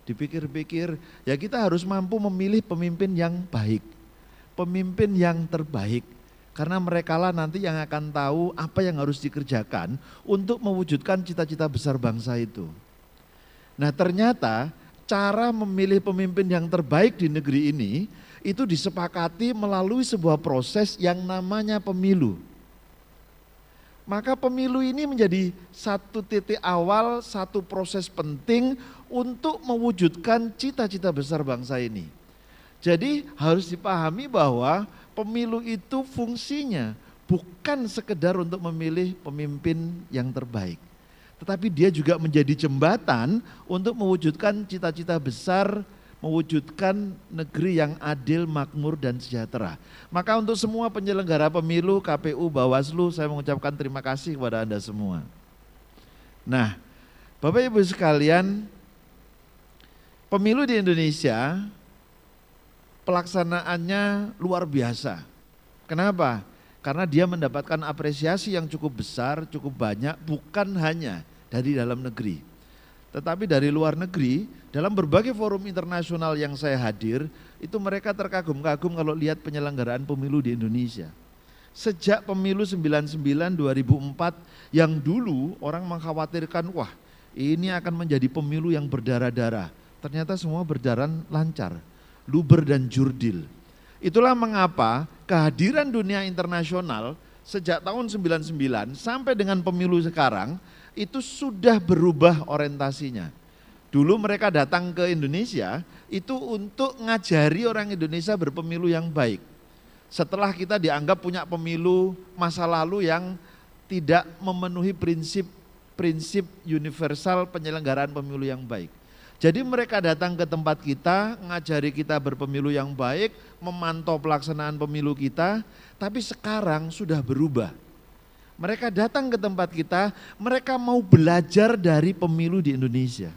Dipikir-pikir, ya kita harus mampu memilih pemimpin yang baik, pemimpin yang terbaik. Karena merekalah nanti yang akan tahu apa yang harus dikerjakan untuk mewujudkan cita-cita besar bangsa itu. Nah ternyata cara memilih pemimpin yang terbaik di negeri ini itu disepakati melalui sebuah proses yang namanya pemilu. Maka pemilu ini menjadi satu titik awal, satu proses penting untuk mewujudkan cita-cita besar bangsa ini. Jadi harus dipahami bahwa pemilu itu fungsinya bukan sekedar untuk memilih pemimpin yang terbaik, tetapi dia juga menjadi jembatan untuk mewujudkan cita-cita besar, mewujudkan negeri yang adil, makmur, dan sejahtera. Maka untuk semua penyelenggara pemilu, KPU, Bawaslu, saya mengucapkan terima kasih kepada Anda semua. Nah, Bapak Ibu sekalian, pemilu di Indonesia pelaksanaannya luar biasa. Kenapa? Karena dia mendapatkan apresiasi yang cukup besar, cukup banyak, bukan hanya dari dalam negeri, tetapi dari luar negeri. Dalam berbagai forum internasional yang saya hadir, itu mereka terkagum-kagum kalau lihat penyelenggaraan pemilu di Indonesia. Sejak pemilu 99 2004 yang dulu orang mengkhawatirkan, wah ini akan menjadi pemilu yang berdarah-darah. Ternyata semua berjalan lancar, luber dan jurdil. Itulah mengapa kehadiran dunia internasional sejak tahun 99 sampai dengan pemilu sekarang itu sudah berubah orientasinya. Dulu mereka datang ke Indonesia itu untuk ngajari orang Indonesia berpemilu yang baik. Setelah kita dianggap punya pemilu masa lalu yang tidak memenuhi prinsip universal penyelenggaraan pemilu yang baik. Jadi mereka datang ke tempat kita, ngajari kita berpemilu yang baik, memantau pelaksanaan pemilu kita, tapi sekarang sudah berubah. Mereka datang ke tempat kita, mereka mau belajar dari pemilu di Indonesia.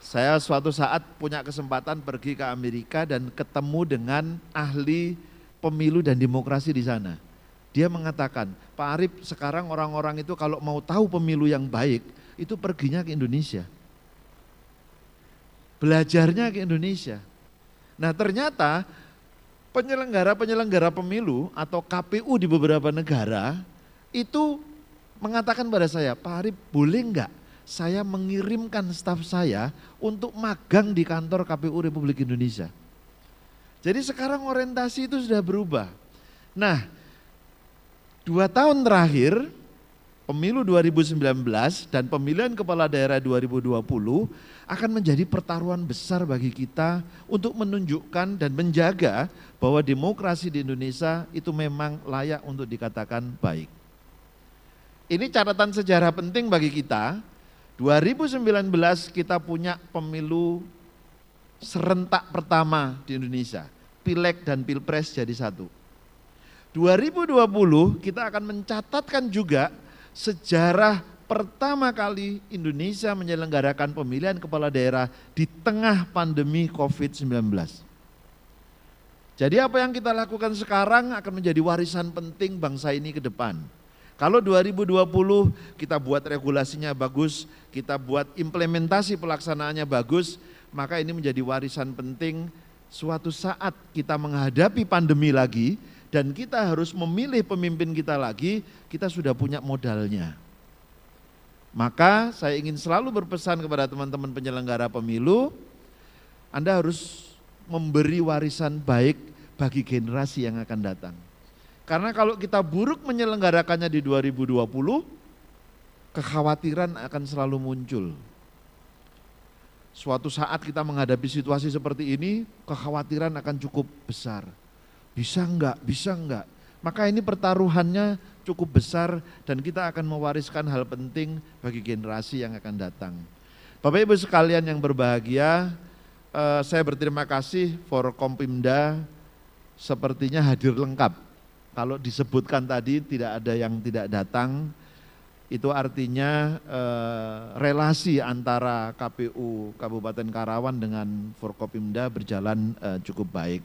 Saya suatu saat punya kesempatan pergi ke Amerika dan ketemu dengan ahli pemilu dan demokrasi di sana. Dia mengatakan, Pak Arif, sekarang orang-orang itu kalau mau tahu pemilu yang baik, itu perginya ke Indonesia. Belajarnya ke Indonesia. Nah ternyata penyelenggara pemilu atau KPU di beberapa negara itu mengatakan pada saya, Pak Arif boleh enggak saya mengirimkan staf saya untuk magang di kantor KPU Republik Indonesia. Jadi sekarang orientasi itu sudah berubah. Nah 2 tahun terakhir pemilu 2019 dan pemilihan kepala daerah 2020 akan menjadi pertaruhan besar bagi kita untuk menunjukkan dan menjaga bahwa demokrasi di Indonesia itu memang layak untuk dikatakan baik. Ini catatan sejarah penting bagi kita. 2019 kita punya pemilu serentak pertama di Indonesia. Pileg dan Pilpres jadi satu. 2020 kita akan mencatatkan juga sejarah pertama kali Indonesia menyelenggarakan pemilihan kepala daerah di tengah pandemi COVID-19. Jadi apa yang kita lakukan sekarang akan menjadi warisan penting bangsa ini ke depan. Kalau 2020 kita buat regulasinya bagus, kita buat implementasi pelaksanaannya bagus, maka ini menjadi warisan penting suatu saat kita menghadapi pandemi lagi dan kita harus memilih pemimpin kita lagi, kita sudah punya modalnya. Maka saya ingin selalu berpesan kepada teman-teman penyelenggara pemilu, Anda harus memberi warisan baik bagi generasi yang akan datang. Karena kalau kita buruk menyelenggarakannya di 2020, kekhawatiran akan selalu muncul. Suatu saat kita menghadapi situasi seperti ini, kekhawatiran akan cukup besar. Bisa enggak, bisa enggak. Maka ini pertaruhannya cukup besar dan kita akan mewariskan hal penting bagi generasi yang akan datang. Bapak Ibu sekalian yang berbahagia, saya berterima kasih Forkompimda sepertinya hadir lengkap. Kalau disebutkan tadi tidak ada yang tidak datang, itu artinya relasi antara KPU Kabupaten Karawang dengan Forkopimda berjalan cukup baik.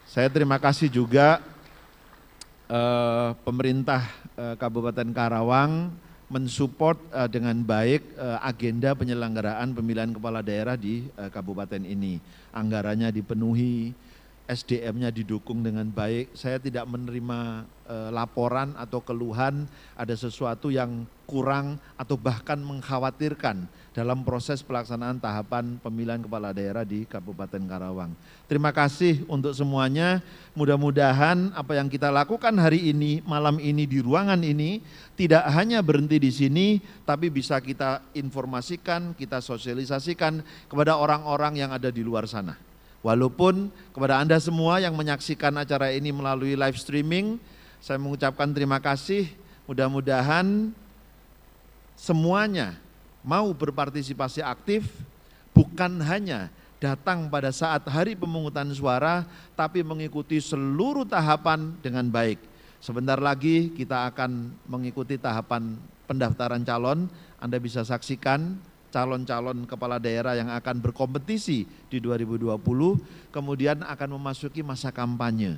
Saya terima kasih juga pemerintah Kabupaten Karawang mensupport dengan baik agenda penyelenggaraan pemilihan kepala daerah di kabupaten ini. Anggarannya dipenuhi, SDM-nya didukung dengan baik. Saya tidak menerima laporan atau keluhan ada sesuatu yang kurang atau bahkan mengkhawatirkan dalam proses pelaksanaan tahapan pemilihan kepala daerah di Kabupaten Karawang. Terima kasih untuk semuanya. Mudah-mudahan apa yang kita lakukan hari ini, malam ini di ruangan ini tidak hanya berhenti di sini, tapi bisa kita informasikan, kita sosialisasikan kepada orang-orang yang ada di luar sana. Walaupun kepada Anda semua yang menyaksikan acara ini melalui live streaming, saya mengucapkan terima kasih. Mudah-mudahan semuanya mau berpartisipasi aktif, bukan hanya datang pada saat hari pemungutan suara, tapi mengikuti seluruh tahapan dengan baik. Sebentar lagi kita akan mengikuti tahapan pendaftaran calon. Anda bisa saksikan calon-calon kepala daerah yang akan berkompetisi di 2020, kemudian akan memasuki masa kampanye.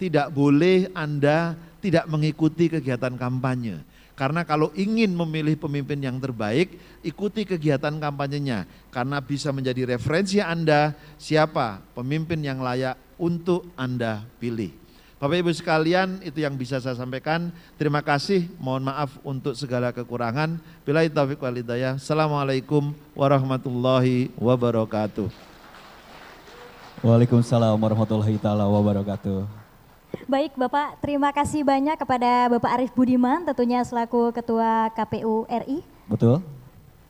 Tidak boleh Anda tidak mengikuti kegiatan kampanye. Karena kalau ingin memilih pemimpin yang terbaik, ikuti kegiatan kampanyenya. Karena bisa menjadi referensi Anda siapa pemimpin yang layak untuk Anda pilih. Bapak Ibu sekalian, itu yang bisa saya sampaikan. Terima kasih, mohon maaf untuk segala kekurangan. Billahi taufiq wal hidayah. Assalamualaikum warahmatullahi wabarakatuh. Waalaikumsalam warahmatullahi taala wabarakatuh. Baik Bapak, terima kasih banyak kepada Bapak Arief Budiman tentunya selaku Ketua KPU RI. Betul,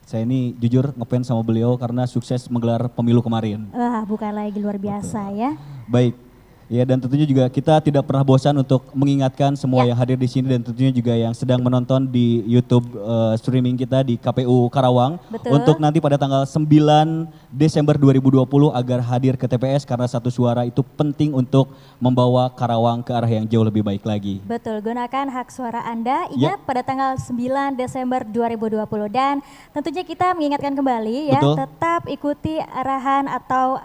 saya ini jujur ngefans sama beliau karena sukses menggelar pemilu kemarin. Wah, bukan lagi luar biasa. Betul. Ya. Baik. Ya, dan tentunya juga kita tidak pernah bosan untuk mengingatkan semua yang hadir di sini dan tentunya juga yang sedang menonton di YouTube streaming kita di KPU Karawang. Betul. Untuk nanti pada tanggal 9 Desember 2020 agar hadir ke TPS karena satu suara itu penting untuk membawa Karawang ke arah yang jauh lebih baik lagi. Betul, gunakan hak suara Anda. Ingat pada tanggal 9 Desember 2020 dan tentunya kita mengingatkan kembali ya, tetap ikuti arahan atau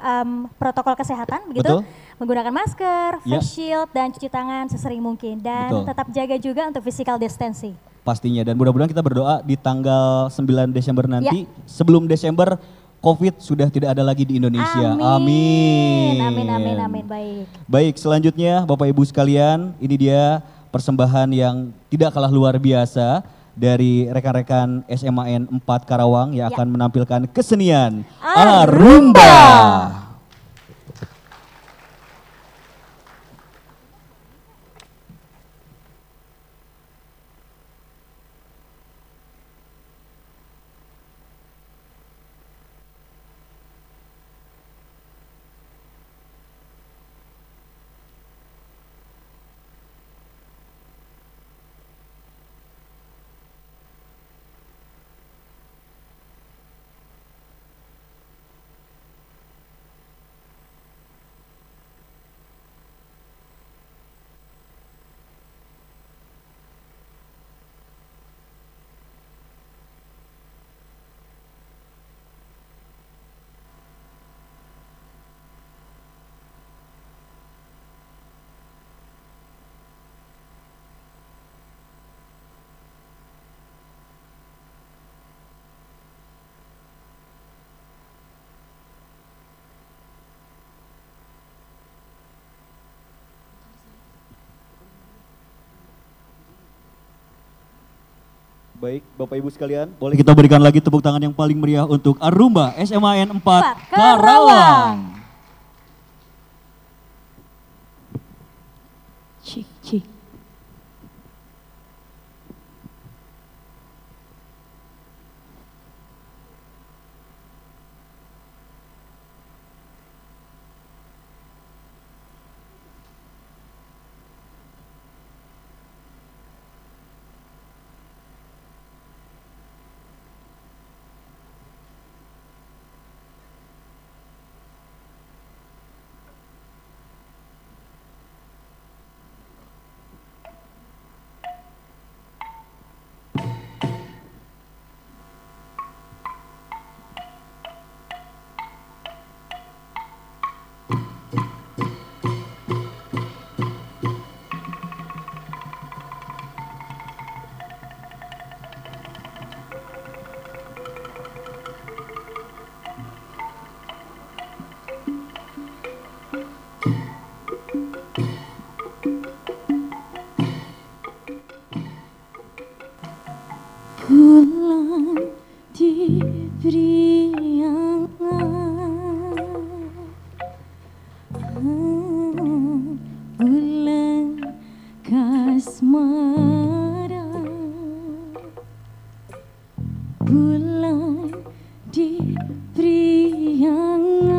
protokol kesehatan begitu. Betul. menggunakan masker, Ya. face shield, dan cuci tangan sesering mungkin. Dan Betul. tetap jaga juga untuk physical distancing. Pastinya, dan mudah-mudahan kita berdoa di tanggal 9 Desember nanti, Ya. sebelum Desember COVID sudah tidak ada lagi di Indonesia. Amin. Amin, amin, amin. Baik. Baik, selanjutnya Bapak Ibu sekalian, ini dia persembahan yang tidak kalah luar biasa dari rekan-rekan SMAN 4 Karawang yang akan menampilkan kesenian Arumba. Baik, Bapak Ibu sekalian, boleh kita berikan lagi tepuk tangan yang paling meriah untuk Arumba SMAN 4 Karawang. Cik, cik. Bulan diberi angan, bulan kasmara, bulan diberi angan,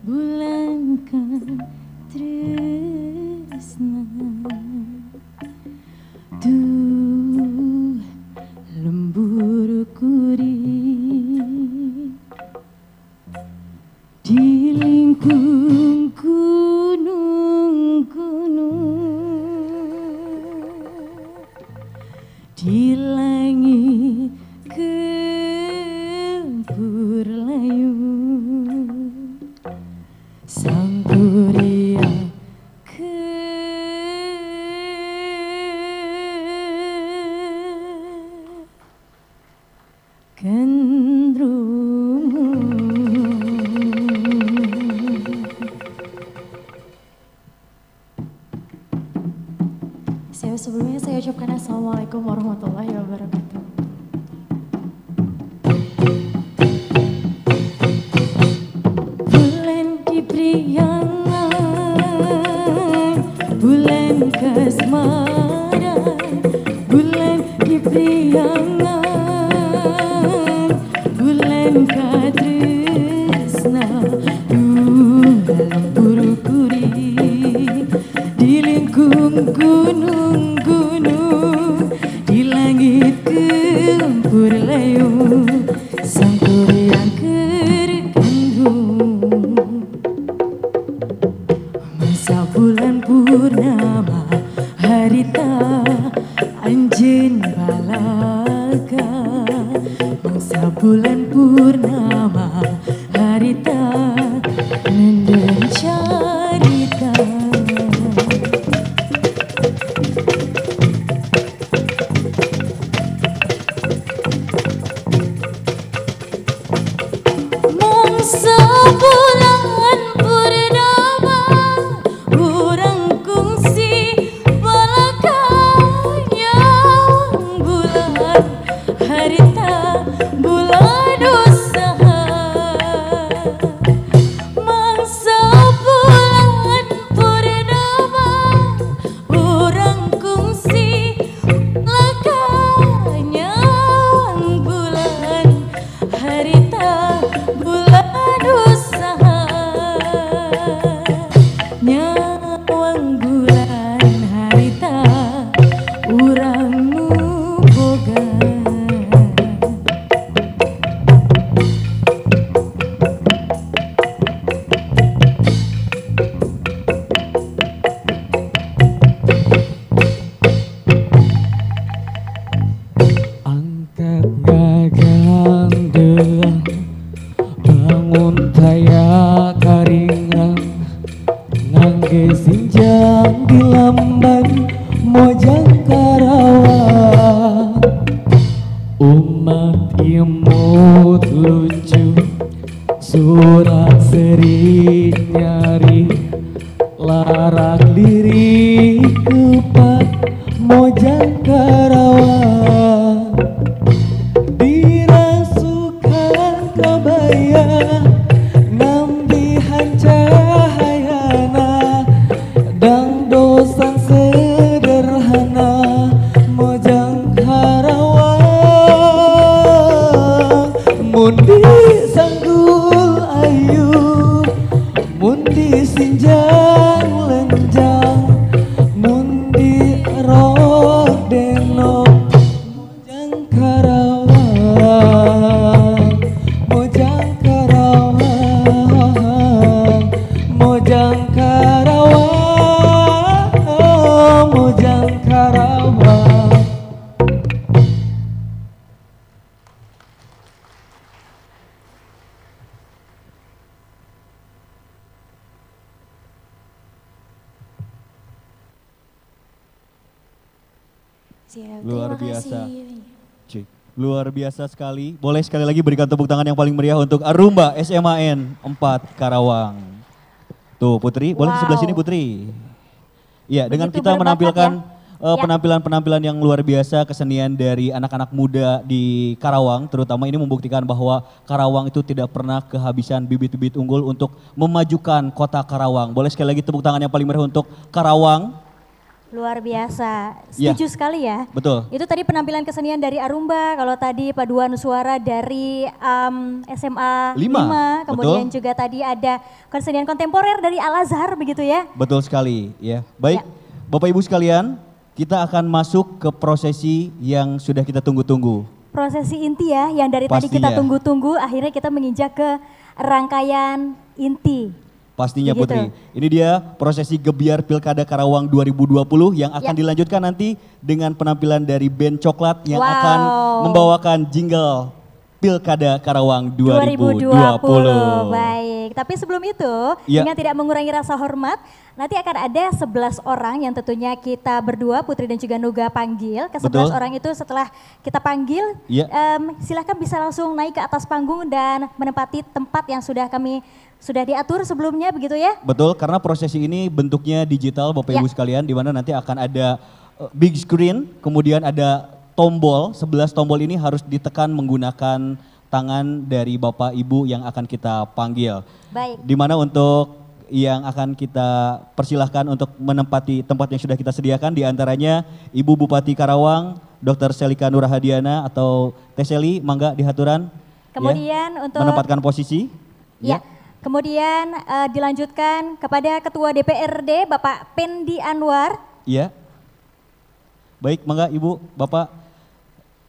bulan kan tresna. Duh, lembur kuri di lingkung gunung-gunung, di langit kempur layu, sang kuria Sebelumnya saya ucapkan Assalamualaikum warahmatullahi wabarakatuh. Bulan diberi angan, bulan kasmara, bulan diberi angan, bulan katresna, dalam buru kuri di lingkung gunung-gunung, di langit kempur layu, sang kuriang kergandung. Masa bulan purnama harita anjeun balaga, masa bulan purnama sering nyari larak diri kepak Mojang Karawang dirasukan kabaya nambihan cahayana dang dosan sederhana Mojang Karawang mundi sanggul ayu mundi sinjang lenjang mundi rok denok Mojang Karawang Mojang Karawang Mojang Karawang Mojang Karawang. Siap, Luar terima biasa. kasih. Cik, luar biasa sekali. Boleh sekali lagi berikan tepuk tangan yang paling meriah untuk Arumba SMAN 4 Karawang. Tuh Putri, boleh di sebelah sini Putri. Iya, dengan Begitu kita berbakat menampilkan ya. penampilan-penampilan yang luar biasa, kesenian dari anak-anak muda di Karawang, terutama ini membuktikan bahwa Karawang itu tidak pernah kehabisan bibit-bibit unggul untuk memajukan kota Karawang. Boleh sekali lagi tepuk tangan yang paling meriah untuk Karawang. Luar biasa, Ya. setuju sekali ya. Betul. Itu tadi penampilan kesenian dari Arumba, kalau tadi paduan suara dari SMA 5, kemudian betul. juga tadi ada kesenian kontemporer dari Al-Azhar begitu ya. Betul sekali, ya. Baik, Bapak Ibu sekalian, kita akan masuk ke prosesi yang sudah kita tunggu-tunggu. Prosesi inti ya, yang dari tadi kita Pastinya. tunggu-tunggu, akhirnya kita menginjak ke rangkaian inti. Pastinya Begitu. Putri. Ini dia prosesi Gebiar Pilkada Karawang 2020 yang akan Ya. dilanjutkan nanti dengan penampilan dari band Coklat yang Wow. akan membawakan jingle Pilkada Karawang 2020. Baik, tapi sebelum itu Ya. dengan tidak mengurangi rasa hormat, nanti akan ada 11 orang yang tentunya kita berdua, Putri dan juga Nuga panggil. Ke 11 Betul. orang itu setelah kita panggil, Ya. silakan bisa langsung naik ke atas panggung dan menempati tempat yang sudah diatur sebelumnya begitu ya. Betul, karena prosesi ini bentuknya digital Bapak Ya. Ibu sekalian, di mana nanti akan ada big screen, kemudian ada tombol, 11 tombol ini harus ditekan menggunakan tangan dari Bapak Ibu yang akan kita panggil. Baik. Di mana untuk yang akan kita persilahkan untuk menempati tempat yang sudah kita sediakan, diantaranya Ibu Bupati Karawang, Dr. Selika Nurhadiana atau Teh Seli, mangga dihaturan. Kemudian ya, untuk menempatkan posisi. Ya. Kemudian dilanjutkan kepada Ketua DPRD Bapak Pendi Anwar. Iya. Baik, mangga Ibu,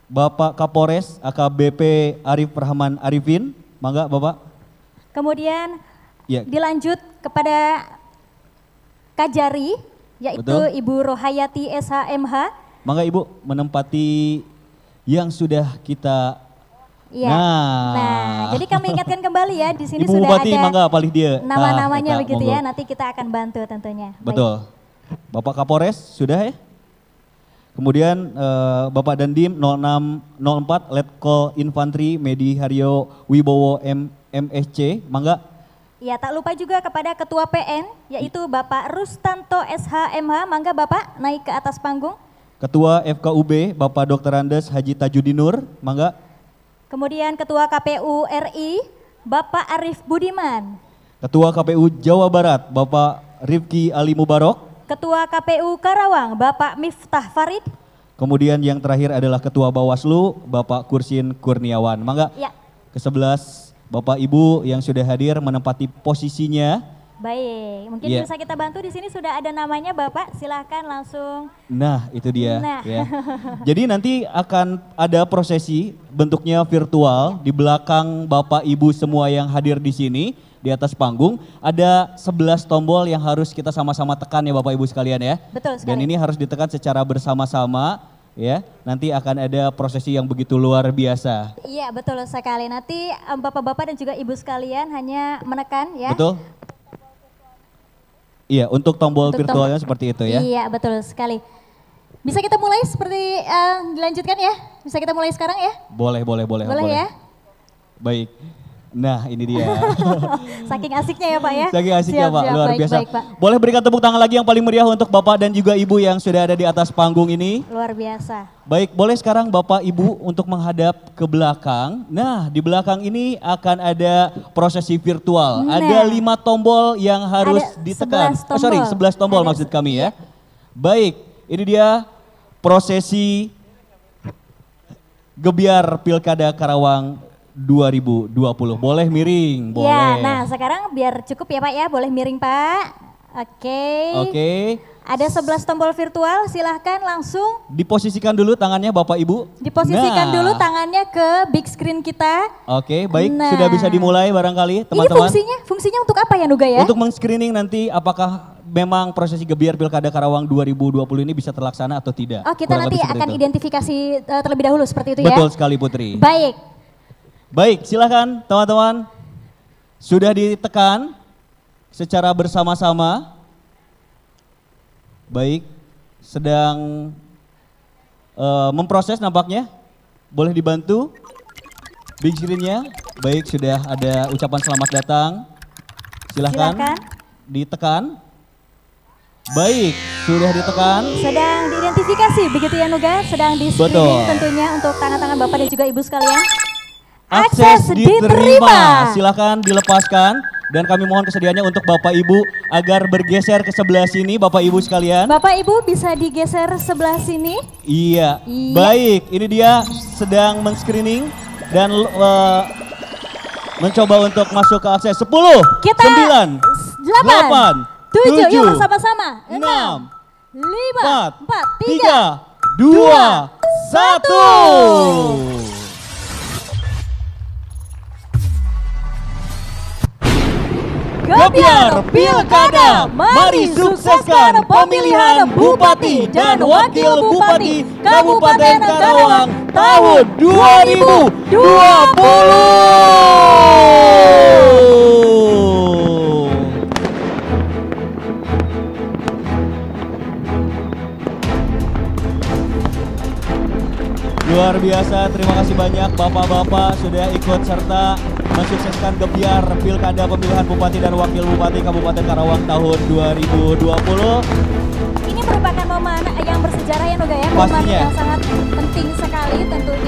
Bapak Kapolres AKBP Arif Rahman Arifin, mangga Bapak. Kemudian Ya. dilanjut kepada Kajari, yaitu Betul. Ibu Rohayati SHMH. Mangga Ibu menempati yang sudah kita. Iya. Nah, jadi kami ingatkan kembali ya, di sini Ibu sudah Bupati, ada mangga palih dia. nama-namanya Eta, begitu monggo. ya. Nanti kita akan bantu tentunya. Baik. Betul. Bapak Kapolres sudah ya. Kemudian Bapak Dandim 0604 Letkol Infantri Medi Haryo Wibowo MSC, mangga. Ya, tak lupa juga kepada Ketua PN, yaitu Bapak Rustanto SHMH. Mangga Bapak naik ke atas panggung. Ketua FKUB Bapak Dr. Andes Haji Tajudinur, mangga. Kemudian Ketua KPU RI, Bapak Arif Budiman. Ketua KPU Jawa Barat Bapak Rifki Ali Mubarok. Ketua KPU Karawang, Bapak Miftah Farid. Kemudian yang terakhir adalah Ketua Bawaslu Bapak Kursin Kurniawan. Mangga. Ya. Ke-11 Bapak Ibu yang sudah hadir menempati posisinya. Baik, mungkin Ya. bisa kita bantu, di sini sudah ada namanya Bapak, silahkan langsung. Nah, itu dia. Nah. Ya. Jadi nanti akan ada prosesi bentuknya virtual di belakang Bapak Ibu semua yang hadir di sini di atas panggung. Ada 11 tombol yang harus kita sama-sama tekan ya Bapak Ibu sekalian ya. Betul sekali. Dan ini harus ditekan secara bersama-sama ya. Nanti akan ada prosesi yang begitu luar biasa. Iya, betul sekali. Nanti Bapak-bapak dan juga Ibu sekalian hanya menekan ya. Betul? Iya, untuk tombol Untuk virtualnya seperti itu ya. Iya, betul sekali. Bisa kita mulai seperti dilanjutkan ya? Bisa kita mulai sekarang ya? Boleh. Boleh ya? Baik. Nah ini dia. Saking asiknya ya Pak ya. Saking asiknya Pak, luar baik, biasa. baik, Pak. Boleh berikan tepuk tangan lagi yang paling meriah untuk Bapak dan juga Ibu yang sudah ada di atas panggung ini. Luar biasa. Baik, boleh sekarang Bapak Ibu untuk menghadap ke belakang. Nah, di belakang ini akan ada prosesi virtual. Nah. Ada 5 tombol yang harus Ada ditekan. 11 tombol. 11 tombol Ada maksud kami ya. Baik, ini dia prosesi Gebiar Pilkada Karawang 2020. Boleh miring, boleh. Ya, nah sekarang biar cukup ya Pak ya, boleh miring Pak. Oke. Oke. Ada 11 tombol virtual, silahkan langsung Diposisikan dulu tangannya Bapak Ibu. diposisikan Nah. dulu tangannya ke big screen kita. Oke, baik. Nah. Sudah bisa dimulai barangkali Ini teman-teman. fungsinya untuk apa ya Nuga ya? Untuk men-screening nanti apakah memang prosesi Gebiar Pilkada Karawang 2020 ini bisa terlaksana atau tidak. Oh kita Kurang nanti lebih seperti akan itu. identifikasi terlebih dahulu seperti itu ya? Betul sekali Putri. Baik. Baik, silakan teman-teman. Sudah ditekan secara bersama-sama. Baik, sedang memproses nampaknya. Boleh dibantu big screen-nya. Baik, sudah ada ucapan selamat datang. Silakan. Ditekan. Baik, sudah ditekan. Sedang diidentifikasi begitu ya Nuga, sedang di Betul. screening tentunya untuk tangan-tangan Bapak dan juga Ibu sekalian. Akses diterima. Silakan dilepaskan dan kami mohon kesediaannya untuk Bapak Ibu agar bergeser ke sebelah sini Bapak Ibu sekalian. Bapak Ibu bisa digeser sebelah sini. Iya. Iya. Baik, ini dia sedang men-screening dan mencoba untuk masuk ke akses 10, Kita 9, 8, 7, 7, yuk bersama-sama. 6, 5, 4, 3, 2, 1. Gebiar Pilkada, mari sukseskan pemilihan Bupati dan Wakil Bupati Kabupaten Karawang tahun 2020. Luar biasa, terima kasih banyak Bapak-Bapak sudah ikut serta mensukseskan Gebiar Pilkada pemilihan Bupati dan Wakil Bupati Kabupaten Karawang tahun 2020. Ini merupakan momen yang bersejarah ya Nuga ya, momen Pastinya. yang sangat penting sekali tentunya.